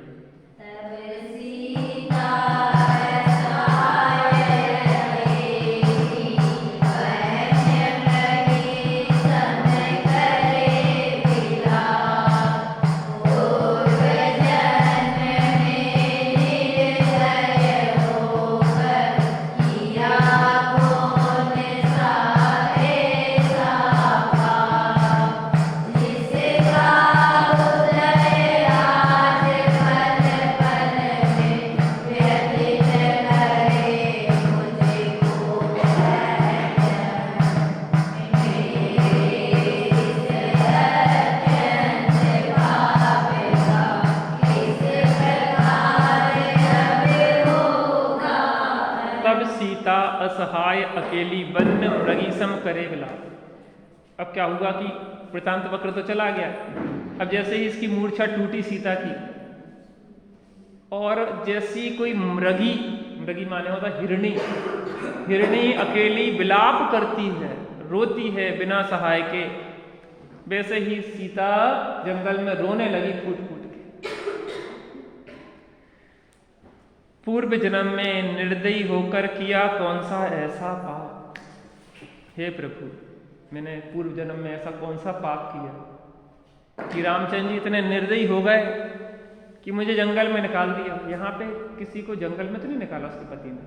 तब सीता असहाय अकेली वन मृगी सम करे विलाप। अब क्या हुआ कि वृतांत वक्र तो चला गया। अब जैसे ही इसकी मूर्छा टूटी सीता की, और जैसी कोई मृगी, मृगी माने होता हिरणी, हिरणी अकेली विलाप करती है, रोती है बिना सहाय के, वैसे ही सीता जंगल में रोने लगी फूट फूट के। पूर्व जन्म में निर्दयी होकर किया कौन सा ऐसा पाप, हे प्रभु मैंने पूर्व जन्म में ऐसा कौन सा पाप किया कि रामचंद्र जी इतने निर्दयी हो गए कि मुझे जंगल में निकाल दिया। यहाँ पे किसी को जंगल में तो नहीं निकाला उसके पति ने?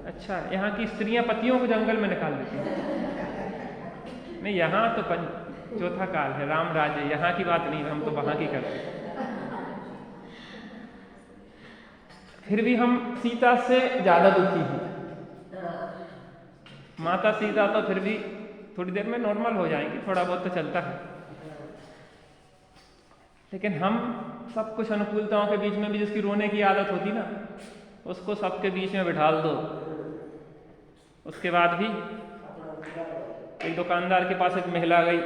अच्छा, यहाँ की स्त्रियां पतियों को जंगल में निकाल देती हैं। नहीं, यहाँ तो चौथा काल है, राम राज है, यहाँ की बात नहीं, हम तो वहां की करते हैं। फिर भी हम सीता से ज्यादा दुखी हैं। माता सीता तो फिर भी थोड़ी देर में नॉर्मल हो जाएंगी, थोड़ा बहुत तो चलता है, लेकिन हम सब कुछ अनुकूलताओं के बीच में भी जिसकी रोने की आदत होती ना, उसको सबके बीच में बिठाल दो। उसके बाद भी एक दुकानदार के पास एक महिला गई,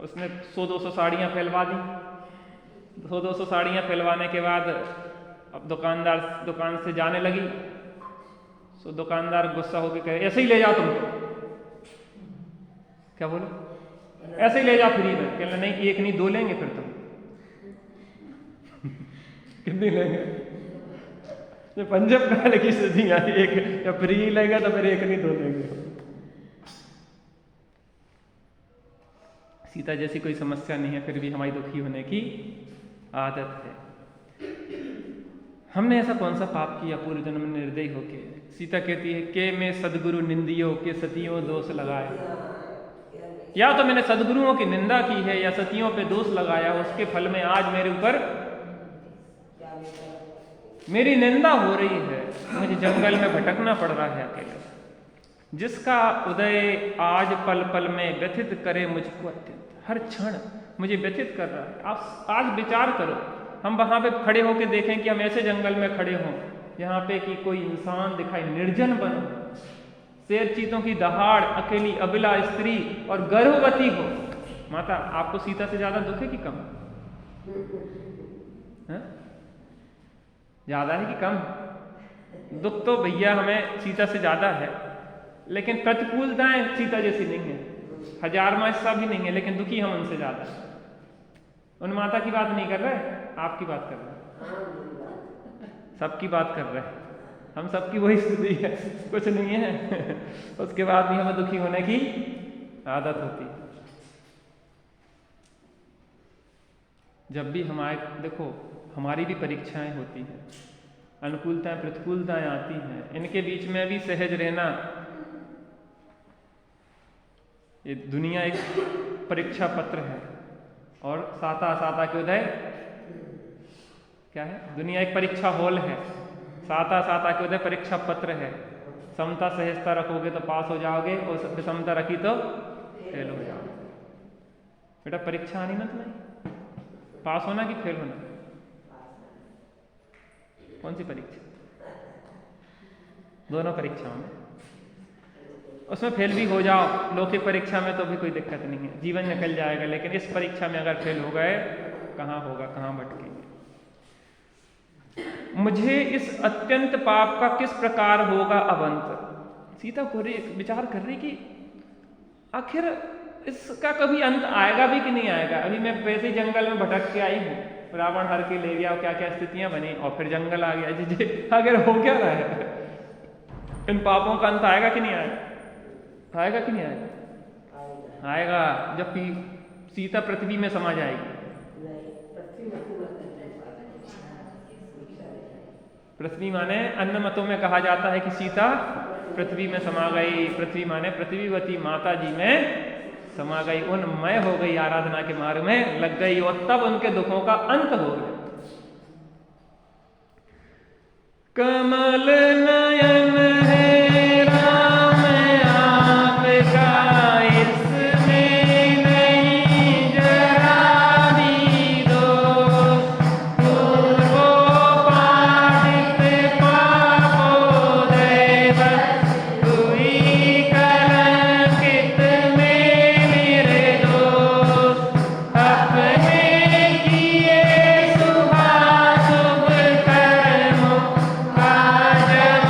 उसने 100-200 साड़ियाँ फैलवा दी। 100-200 साड़ियाँ फैलवाने के बाद अब दुकानदार दुकान से जाने लगी, तो दुकानदार गुस्सा होकर कहे, ऐसे ही ले जाओ तुम। क्या बोले? ऐसे ही ले जाओ फ्री में। कहना नहीं, एक नहीं दो लेंगे फिर तुम। कितनी लेंगे? जो पंजाब काल की स्थिति आई, एक या फ्री लेगा तो फिर एक नहीं दो लेंगे। सीता जैसी कोई समस्या नहीं है, फिर भी हमारी दुखी होने की आदत है। हमने ऐसा कौन सा पाप किया पूर्व जन्म में निर्दयी होके? सीता कहती है के मैं सदगुरु निंदियो के सतियों दोष लगाए। या तो मैंने सदगुरुओं की निंदा की है या सतियों पे दोष लगाया, उसके फल में आज मेरे ऊपर मेरी निंदा हो रही है, मुझे जंगल में भटकना पड़ रहा है अकेले। जिसका उदय आज पल पल में व्यथित करे मुझको अत्यंत, हर क्षण मुझे व्यथित कर रहा है। आप आज विचार करो, हम वहां पे खड़े होकर देखें कि हम ऐसे जंगल में खड़े हों यहाँ पे कि कोई इंसान दिखाई, निर्जन बनो, शेर चीतों की दहाड़, अकेली अबला स्त्री और गर्भवती हो। माता, आपको सीता से ज्यादा दुख है कि कम? ज्यादा है कि कम? दुख तो भैया हमें सीता से ज्यादा है, लेकिन प्रतिकूलताएं सीता जैसी नहीं है, हजारवां हिस्सा भी नहीं है, लेकिन दुखी हम उनसे ज्यादा है। उन माता की बात नहीं कर रहे, आपकी बात कर रहे, सबकी बात कर रहे हैं। हम सबकी वही स्थिति है, कुछ नहीं है उसके बाद भी हमें दुखी होने की आदत होती है। जब भी हमारे, देखो हमारी भी परीक्षाएं होती हैं, अनुकूलताएं प्रतिकूलताएं आती हैं, इनके बीच में भी सहज रहना। ये दुनिया एक परीक्षा पत्र है और साता साता के उदय क्या है? दुनिया एक परीक्षा हॉल है, साता साता के उदय परीक्षा पत्र है। समता सहजता रखोगे तो पास हो जाओगे और विषमता रखी तो फेल हो जाओगे। बेटा परीक्षा आनी ना तुम्हें, पास होना कि फेल होना? कौन सी परीक्षा? दोनों परीक्षाओं में, उसमें फेल भी हो जाओ, लौकिक परीक्षा में तो भी कोई दिक्कत नहीं है, जीवन निकल जाएगा। लेकिन इस परीक्षा में अगर फेल हो गए, कहाँ होगा, कहाँ भटकेंगे। मुझे इस अत्यंत पाप का किस प्रकार होगा अब अंत? सीता को विचार कर रही कि आखिर इसका कभी अंत आएगा भी कि नहीं आएगा। अभी मैं वैसे ही जंगल में भटक के आई हूँ, रावण हर के ले गया, क्या क्या स्थितियां बनी, और फिर जंगल आ गया। जी अगर हो क्या रहा है, इन पापों का अंत आएगा कि नहीं आएगा? आएगा कि नहीं आएगा? आएगा, जबकि सीता पृथ्वी में समा जाएगी। पृथ्वी माने अन्य मतों में कहा जाता है कि सीता पृथ्वी में समा गई। पृथ्वी माने पृथ्वीवती माता जी में समा गई, उनमय हो गई, आराधना के मार्ग में लग गई, और तब उनके दुखों का अंत हो गया। कमल नयन है राम आपका, इसमें नहीं जरा भी दोष। पूर्वो पाठित पापोदय बस, हुई कलंकित में निर्दोष। अपने किए शुभाशुभ कर्मों का जब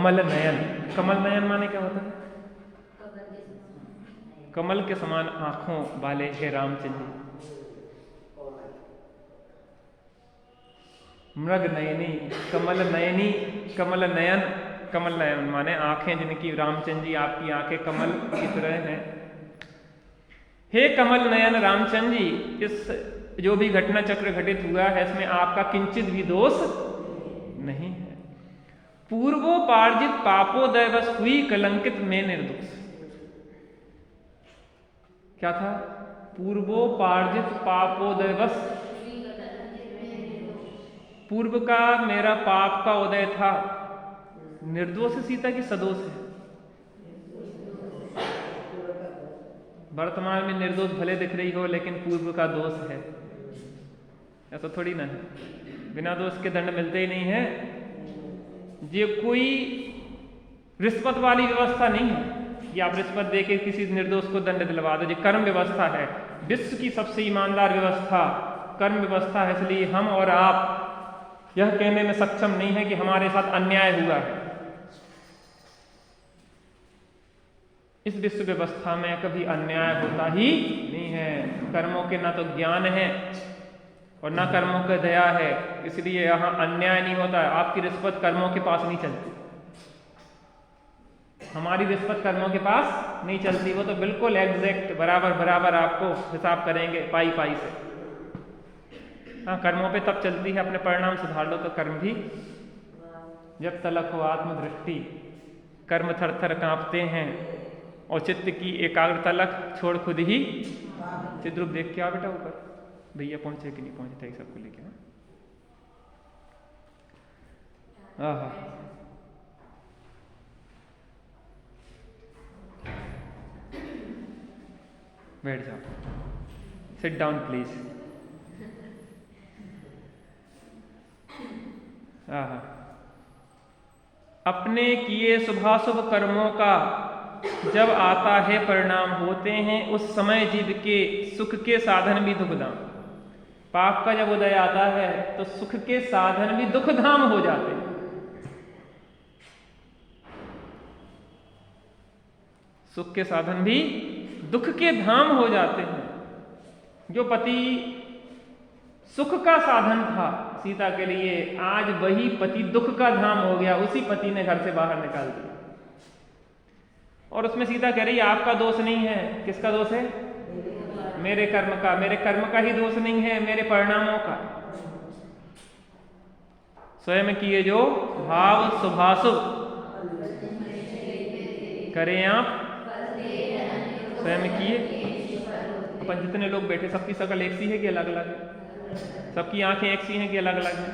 कमल नयन। कमल नयन माने क्या होता है? कमल के समान आंखों वाले हे रामचंद्र जी। मृग नयनी, कमल नयनी, कमल नयन। कमल नयन माने आंखें जिनकी, रामचंद्र जी आपकी आंखें कमल की तरह हैं। हे कमल नयन रामचंद्र जी, इस जो भी घटना चक्र घटित हुआ है इसमें आपका किंचित भी दोष नहीं है। पूर्वोपार्जित पापोदय बस हुई कलंकित में निर्दोष। क्या था? पूर्वोपार्जित पापोदय बस, पूर्व का मेरा पाप का उदय था। निर्दोष सीता की सदोष है। वर्तमान में निर्दोष भले दिख रही हो लेकिन पूर्व का दोष है, ऐसा थोड़ी ना है। बिना दोष के दंड मिलते ही नहीं है। ये कोई रिश्वत वाली व्यवस्था नहीं है कि आप रिश्वत देके किसी निर्दोष को दंड दिलवा दो। ये कर्म व्यवस्था है, विश्व की सबसे ईमानदार व्यवस्था कर्म व्यवस्था है। इसलिए हम और आप यह कहने में सक्षम नहीं है कि हमारे साथ अन्याय हुआ है। इस विश्व व्यवस्था में कभी अन्याय होता ही नहीं है। कर्मों के ना तो ज्ञान है और ना कर्मों की दया है, इसलिए यहां अन्याय नहीं होता है। आपकी रिश्वत कर्मों के पास नहीं चलती, हमारी रिश्वत कर्मों के पास नहीं चलती। वो तो बिल्कुल एग्जैक्ट बराबर बराबर आपको हिसाब करेंगे पाई पाई से। हाँ, कर्मों पे तब चलती है अपने परिणाम सुधार लो तो कर्म भी। जब तलक हो आत्मदृष्टि कर्म थर थर कांपते हैं और चित्त की एकाग्रता लख छोड़ खुद ही चिद्रूप। देख के आ बेटा ऊपर, भैया पहुंचे कि नहीं पहुंचे थे सबको लेके। आहा, बैठ जाओ, सिट डाउन प्लीज। आहा, अपने किए शुभाशुभ कर्मों का जब आता है परिणाम होते हैं उस समय जीव के सुख के साधन भी दुखधाम। पाप का जब उदय आता है तो सुख के साधन भी दुखधाम हो जाते हैं। सुख के साधन भी दुख के धाम हो जाते हैं। जो पति सुख का साधन था सीता के लिए, आज वही पति दुख का धाम हो गया। उसी पति ने घर से बाहर निकाल दिया। और उसमें सीता कह रही है आपका दोष नहीं है। किसका दोष है? मेरे कर्म का। मेरे कर्म का ही दोष नहीं है, मेरे परिणामों का। स्वयं किए जो भाव शुभाशुभ करें आप स्वयं किए। अपन जितने लोग बैठे सबकी शकल एक सी है कि अलग अलग है? सबकी आंखें एक सी हैं कि अलग अलग है?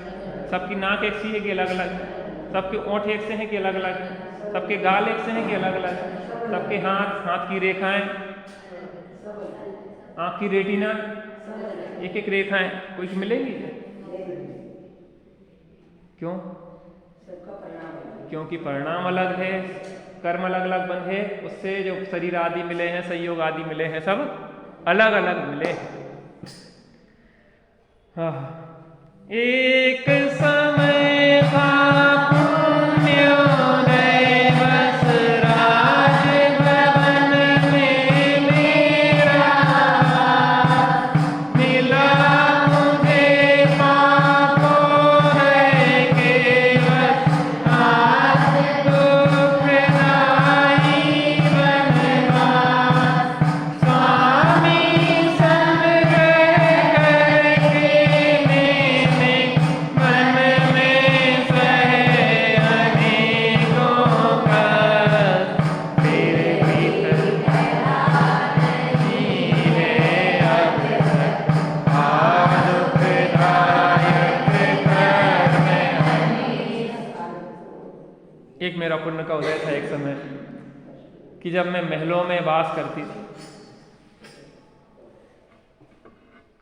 सबकी नाक एक सी है कि अलग अलग है? सबके ओंठ एक से हैं कि अलग अलग है? सबके गाल एक से हैं कि अलग अलग है? सबके हाथ की रेखाएं, आंख की रेटिना, एक एक रेखाएं कोई मिलेंगी? क्यों? क्योंकि परिणाम अलग है, कर्म अलग अलग बंधे, उससे जो शरीर आदि मिले हैं, संयोग आदि मिले हैं, सब अलग अलग मिले हैं। एक समय था पुण्योदय बस राज भवन में मेरा, मिला मुझे पापों है केवल आज दुखदाई बनवास। स्वामी संग करके मैंने मन में सहे अनेकों कष्ट, तेरे भीतर नहीं है अब तक आ दुखदायक कर्म। एक मेरा पुण्य का उदय था एक समय कि जब मैं महलों में वास करती थी।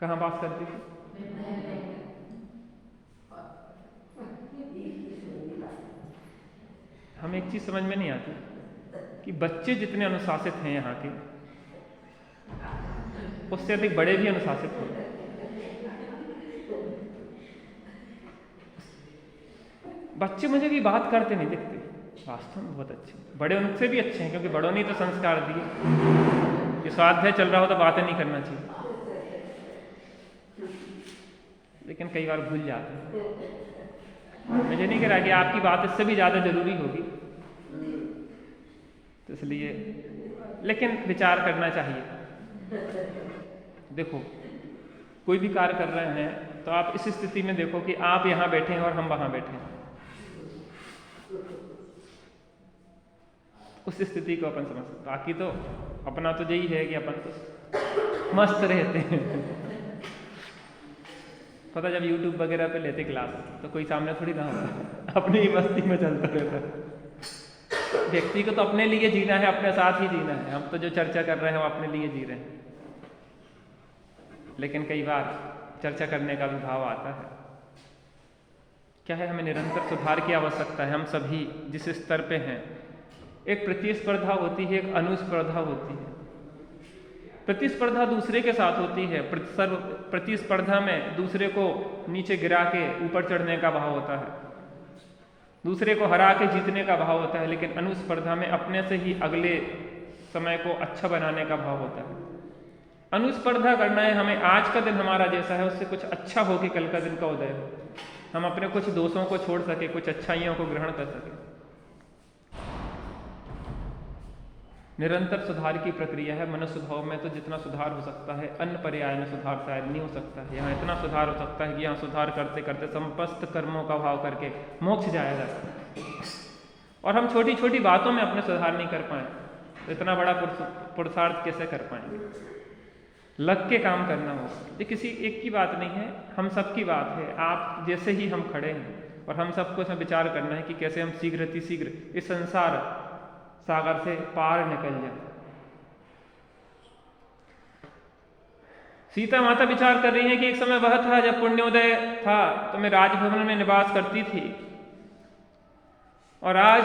कहाँ वास करती थी? हमें एक चीज समझ में नहीं आती कि बच्चे जितने अनुशासित हैं यहाँ के, उससे अधिक बड़े भी अनुशासित हैं। बच्चे मुझे भी बात करते नहीं दिखते, वास्तव में बहुत अच्छे, बड़े उनसे भी अच्छे हैं, क्योंकि बड़ों ने तो संस्कार दिए। ये स्वाध्याय चल रहा हो तो बातें नहीं करना चाहिए, लेकिन कई बार भूल जाते हैं। मुझे नहीं कह रहा कि आपकी बात इससे भी ज़्यादा जरूरी होगी, तो इसलिए लेकिन विचार करना चाहिए। देखो, कोई भी कार्य कर रहे हैं तो आप इस स्थिति में देखो कि आप यहाँ बैठे हैं और हम वहाँ बैठे हैं, उस स्थिति को अपन समझ सकते। बाकी तो अपना तो यही है कि अपन तो मस्त रहते हैं। पता जब YouTube वगैरह पे लेते क्लास तो कोई सामने थोड़ी ना होता, अपनी ही मस्ती में चलता रहता है। व्यक्ति को तो अपने लिए जीना है, अपने साथ ही जीना है। हम तो जो चर्चा कर रहे हैं वो अपने लिए जी रहे हैं, लेकिन कई बार चर्चा करने का भी भाव आता है। क्या है, हमें निरंतर सुधार की आवश्यकता है। हम सभी जिस स्तर पे हैं, एक प्रतिस्पर्धा होती है, एक अनुस्पर्धा होती है। प्रतिस्पर्धा दूसरे के साथ होती है, प्रतिस्पर्धा में दूसरे को नीचे गिरा के ऊपर चढ़ने का भाव होता है, दूसरे को हरा के जीतने का भाव होता है। लेकिन अनुस्पर्धा में अपने से ही अगले समय को अच्छा बनाने का भाव होता है। अनुस्पर्धा करना है हमें, आज का दिन हमारा जैसा है उससे कुछ अच्छा हो कि कल का दिन का उदय हो, हम अपने कुछ दोषों को छोड़ सके, कुछ अच्छाइयों को ग्रहण कर सके। निरंतर सुधार की प्रक्रिया है। मनुष्य भाव में तो जितना सुधार हो सकता है, अन्य पर्याय में सुधार शायद नहीं हो सकता है। यहाँ इतना सुधार हो सकता है कि यहाँ सुधार करते करते समस्त कर्मों का भाव करके मोक्ष जाया जा सकता है। और हम छोटी छोटी बातों में अपने सुधार नहीं कर पाए तो इतना बड़ा पुरुषार्थ कैसे कर पाएंगे? लग के काम करना होगा। ये किसी एक की बात नहीं है, हम सब की बात है। आप जैसे ही हम खड़े हैं और हम सबको इसमें विचार करना है कि कैसे हम शीघ्र अतिशीघ्र इस संसार सागर से पार निकल जाए। सीता माता विचार कर रही है कि एक समय वह था जब पुण्योदय था तो मैं राजभवन में निवास करती थी, और आज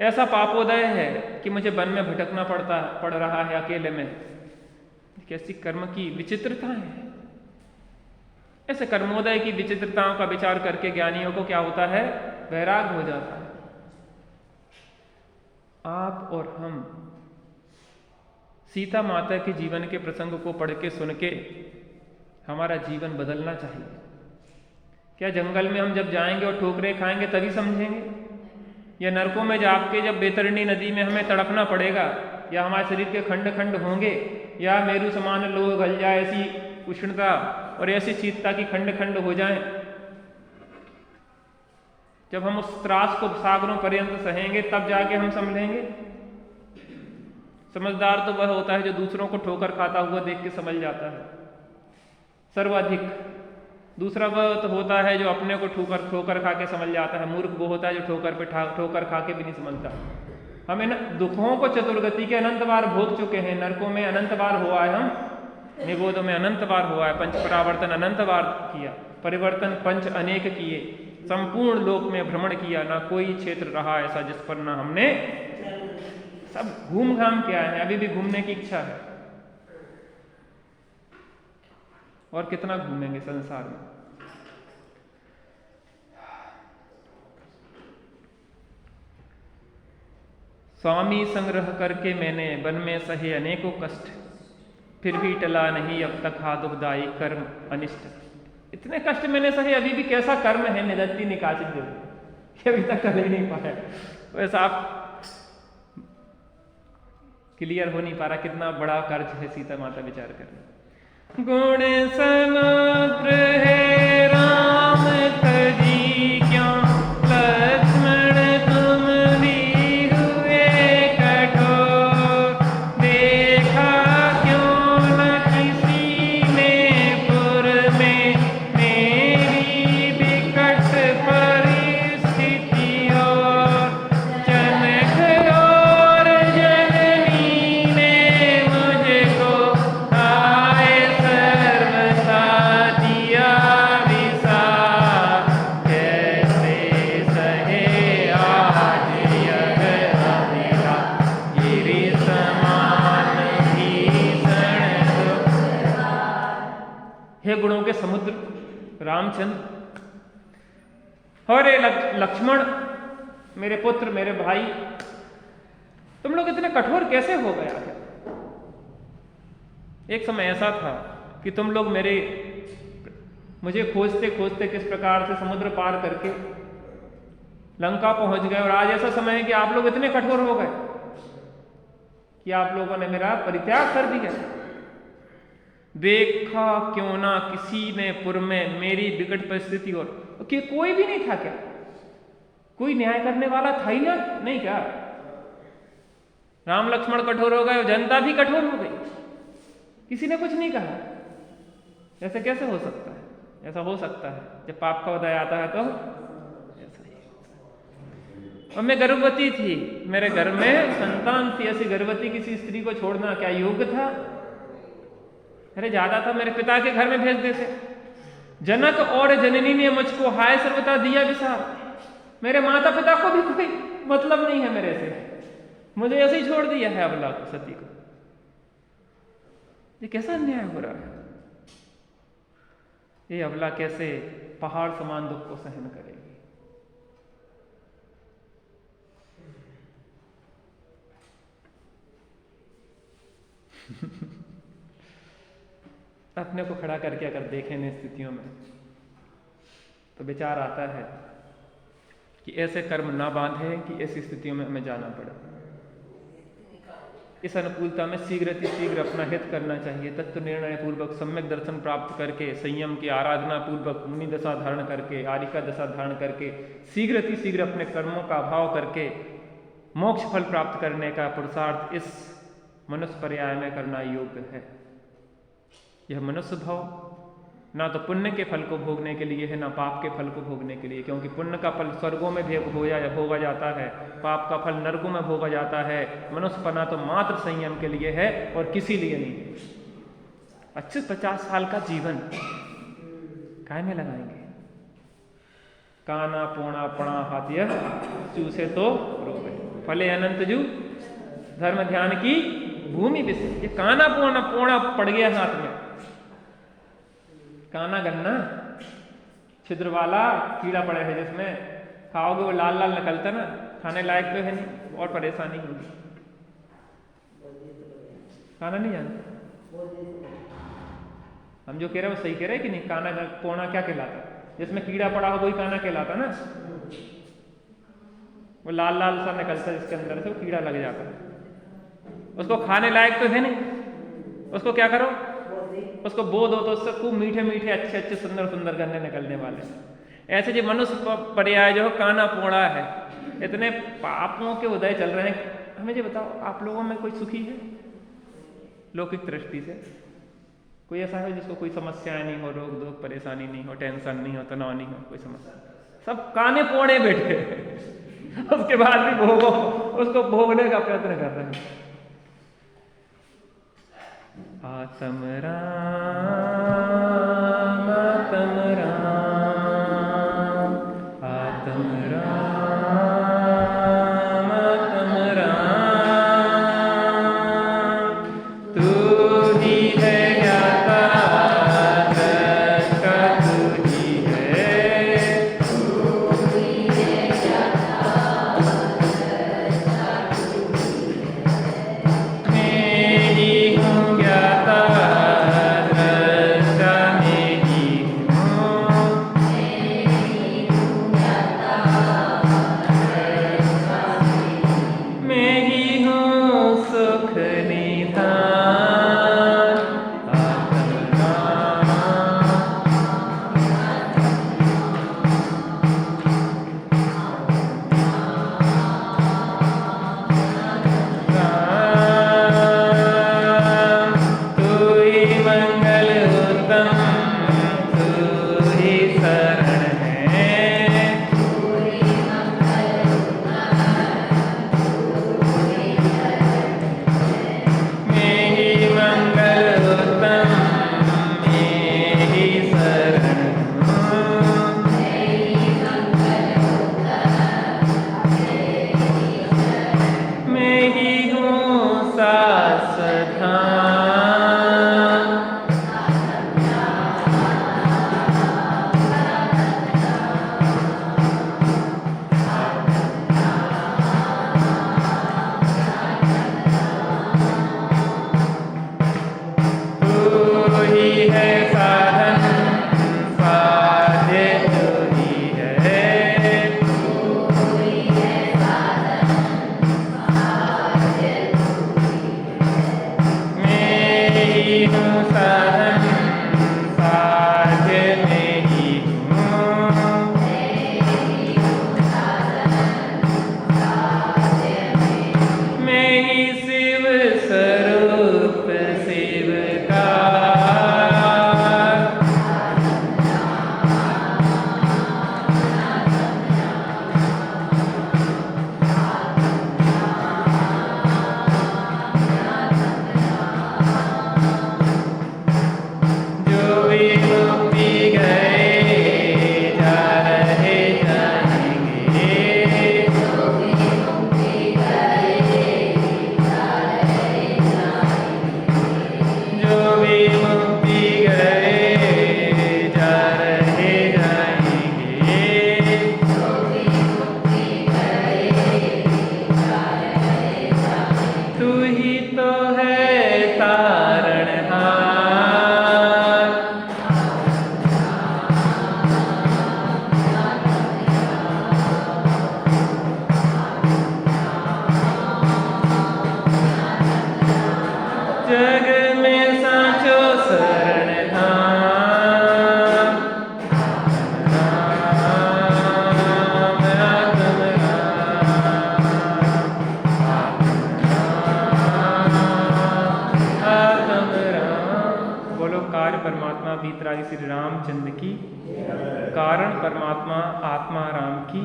ऐसा पापोदय है कि मुझे वन में भटकना पड़ रहा है अकेले में। कैसी कर्म की विचित्रता है। ऐसे कर्मोदय की विचित्रताओं का विचार करके ज्ञानियों को क्या होता है? वैराग हो जाता है। आप और हम सीता माता के जीवन के प्रसंग को पढ़ के सुन के हमारा जीवन बदलना चाहिए। क्या जंगल में हम जब जाएंगे और ठोकरे खाएंगे तभी समझेंगे? या नरकों में जाके जब बैतरणी नदी में हमें तड़पना पड़ेगा, या हमारे शरीर के खंड खंड होंगे, या मेरु समान लोह गल जाए, ऐसी उष्णता और ऐसी शीतता की खंड खंड हो जाएं, जब हम उस त्रास को सागरों पर्यंत सहेंगे तब जाके हम समझेंगे। समझदार तो वह होता है जो दूसरों को ठोकर खाता हुआ देख के समझ जाता है सर्वाधिक। दूसरा वह तो होता है जो अपने को ठोकर खा के समझ जाता है। मूर्ख वो होता है जो ठोकर खा के भी नहीं समझता। हम इन दुखों को चतुर्गति के अनंत बार भोग चुके हैं। नरकों में अनंत बार हुआ है, हम निबोध में अनंत बार हुआ है, पंच परावर्तन अनंत बार किया, परिवर्तन पंच अनेक किए, संपूर्ण लोक में भ्रमण किया, ना कोई क्षेत्र रहा ऐसा जिस पर ना हमने सब घूम घाम के आए हैं। अभी भी घूमने की इच्छा है, और कितना घूमेंगे संसार में। स्वामी संग्रह करके मैंने वन में सहे अनेकों कष्ट, फिर भी टला नहीं अब तक हा दुखदायी कर्म अनिष्ट। इतने कष्ट मैंने सहे, अभी भी कैसा कर्म है निदत्ती निकासित जो अभी तक कर ही नहीं पाया। वैसा आप क्लियर हो नहीं पा रहा कितना बड़ा कर्ज है सीता माता विचार कर। गुण समुद्र है राम तजी क्या, लक्ष्मण तुम भी हुए कठोर, देखा क्यों न किसी ने पुर में मेरी विकट परिस्थिति, और जनक और जननी ने मुझको आए सर्वथा दिया विसार, कैसे सहे आज यह अंधेरा, गिरि समान भीषण दुख। हे गुणों के समुद्र रामचंद्र, और ये लक्ष्मण, मेरे पुत्र, मेरे भाई, तुम लोग इतने कठोर कैसे हो गए आखिर? एक समय ऐसा था कि तुम लोग मुझे खोजते खोजते किस प्रकार से समुद्र पार करके लंका पहुंच गए, और आज ऐसा समय है कि आप लोग इतने कठोर हो गए कि आप लोगों ने मेरा परित्याग कर दिया। देखा क्यों ना किसी ने पुर में मेरी विकट परिस्थिति, और कि कोई भी नहीं था क्या? कोई न्याय करने वाला था ही नहीं क्या? राम लक्ष्मण कठोर हो गए, जनता भी कठोर हो गई, किसी ने कुछ नहीं कहा। ऐसे कैसे हो सकता है? ऐसा हो सकता है जब पाप का उदय आता है तो ऐसा ही होता है। और मैं गर्भवती थी, मेरे घर में संतान थी, ऐसी गर्भवती किसी स्त्री को छोड़ना क्या योग्य था? अरे ज्यादा था मेरे पिता के घर में भेज देते। जनक और जननी ने मुझको हाय सर्वथा दिया विसार, मेरे माता पिता को भी कोई मतलब नहीं है मेरे से, मुझे ऐसे ही छोड़ दिया है अबला को, सती को। ये कैसा अन्याय हो रहा है? ये अबला कैसे पहाड़ समान दुख को सहन करेगी? अपने को खड़ा करके अगर देखें इन स्थितियों में तो विचार आता है कि ऐसे कर्म ना बांधे कि ऐसी स्थितियों में हमें जाना पड़े। इस अनुकूलता में शीघ्र अपना हित करना चाहिए। तत्व निर्णय पूर्वक सम्यक दर्शन प्राप्त करके, संयम की आराधना पूर्वक मुनि दशा धारण करके, आरिका दशा धारण करके, शीघ्र अपने कर्मों का अभाव करके मोक्ष फल प्राप्त करने का पुरुषार्थ इस मनुष्य पर्याय में करना योग्य है। यह मनुष्य भाव ना तो पुण्य के फल को भोगने के लिए है, ना पाप के फल को भोगने के लिए, क्योंकि पुण्य का फल स्वर्गों में भोगा जाता है, पाप का फल नरकों में भोगा जाता है। मनुष्य पना तो मात्र संयम के लिए है और किसी लिए नहीं। 50 साल का जीवन काय में लगाएंगे? काना पोणा पणा हाथिया चूसे तो रोवे, फले अनंत जू धर्म ध्यान की भूमि विषय। ये काना पोणा पड़ गया हाथ में। काना गन्ना छिद्र वाला कीड़ा पड़ा है, जिसमें खाओगे वो लाल लाल निकलता ना, खाने लायक तो है नहीं, और परेशानी होगी। काना नहीं जानते हम? जो कह रहे हैं वो सही कह रहे हैं कि नहीं? काना पोना क्या कहलाता? जिसमें कीड़ा पड़ा हो वही काना कहलाता ना। वो लाल लाल सा निकलता है जिसके अंदर से, वो कीड़ा लग जाता है। उसको खाने लायक तो है नहीं, उसको क्या करो? उसको बो दो तो उससे खूब मीठे मीठे अच्छे सुंदर गन्ने निकलने वाले। ऐसे जो मनुष्य पर्याय जो काना पोड़ा है, इतने पापों के उदय चल रहे हैं। हमें ये बताओ, आप लोगों में कोई सुखी है लौकिक दृष्टि से? कोई ऐसा है जिसको कोई समस्याएं नहीं हो, रोग दुख परेशानी नहीं हो, टेंशन नहीं हो, तनाव नहीं हो, कोई समस्या? सब काने पोड़े बैठे उसके बाद भी भोगो, उसको भोगने का प्रयत्न कर रहे हैं। आत्म राम आत्म राम आत्म राम आत्म राम, तू ही है ज्ञाता दृष्टा, तू ही है, तू ही है ज्ञाता दृष्टा, मैं ही हूँ ज्ञाता दृष्टा। मंत्रादि श्री रामचंद्र की, कारण परमात्मा आत्मा राम की,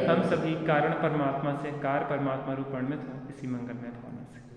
हम सभी कारण परमात्मा से कार परमात्मा रूप परिणमित हों इसी मंगलमय भावना से।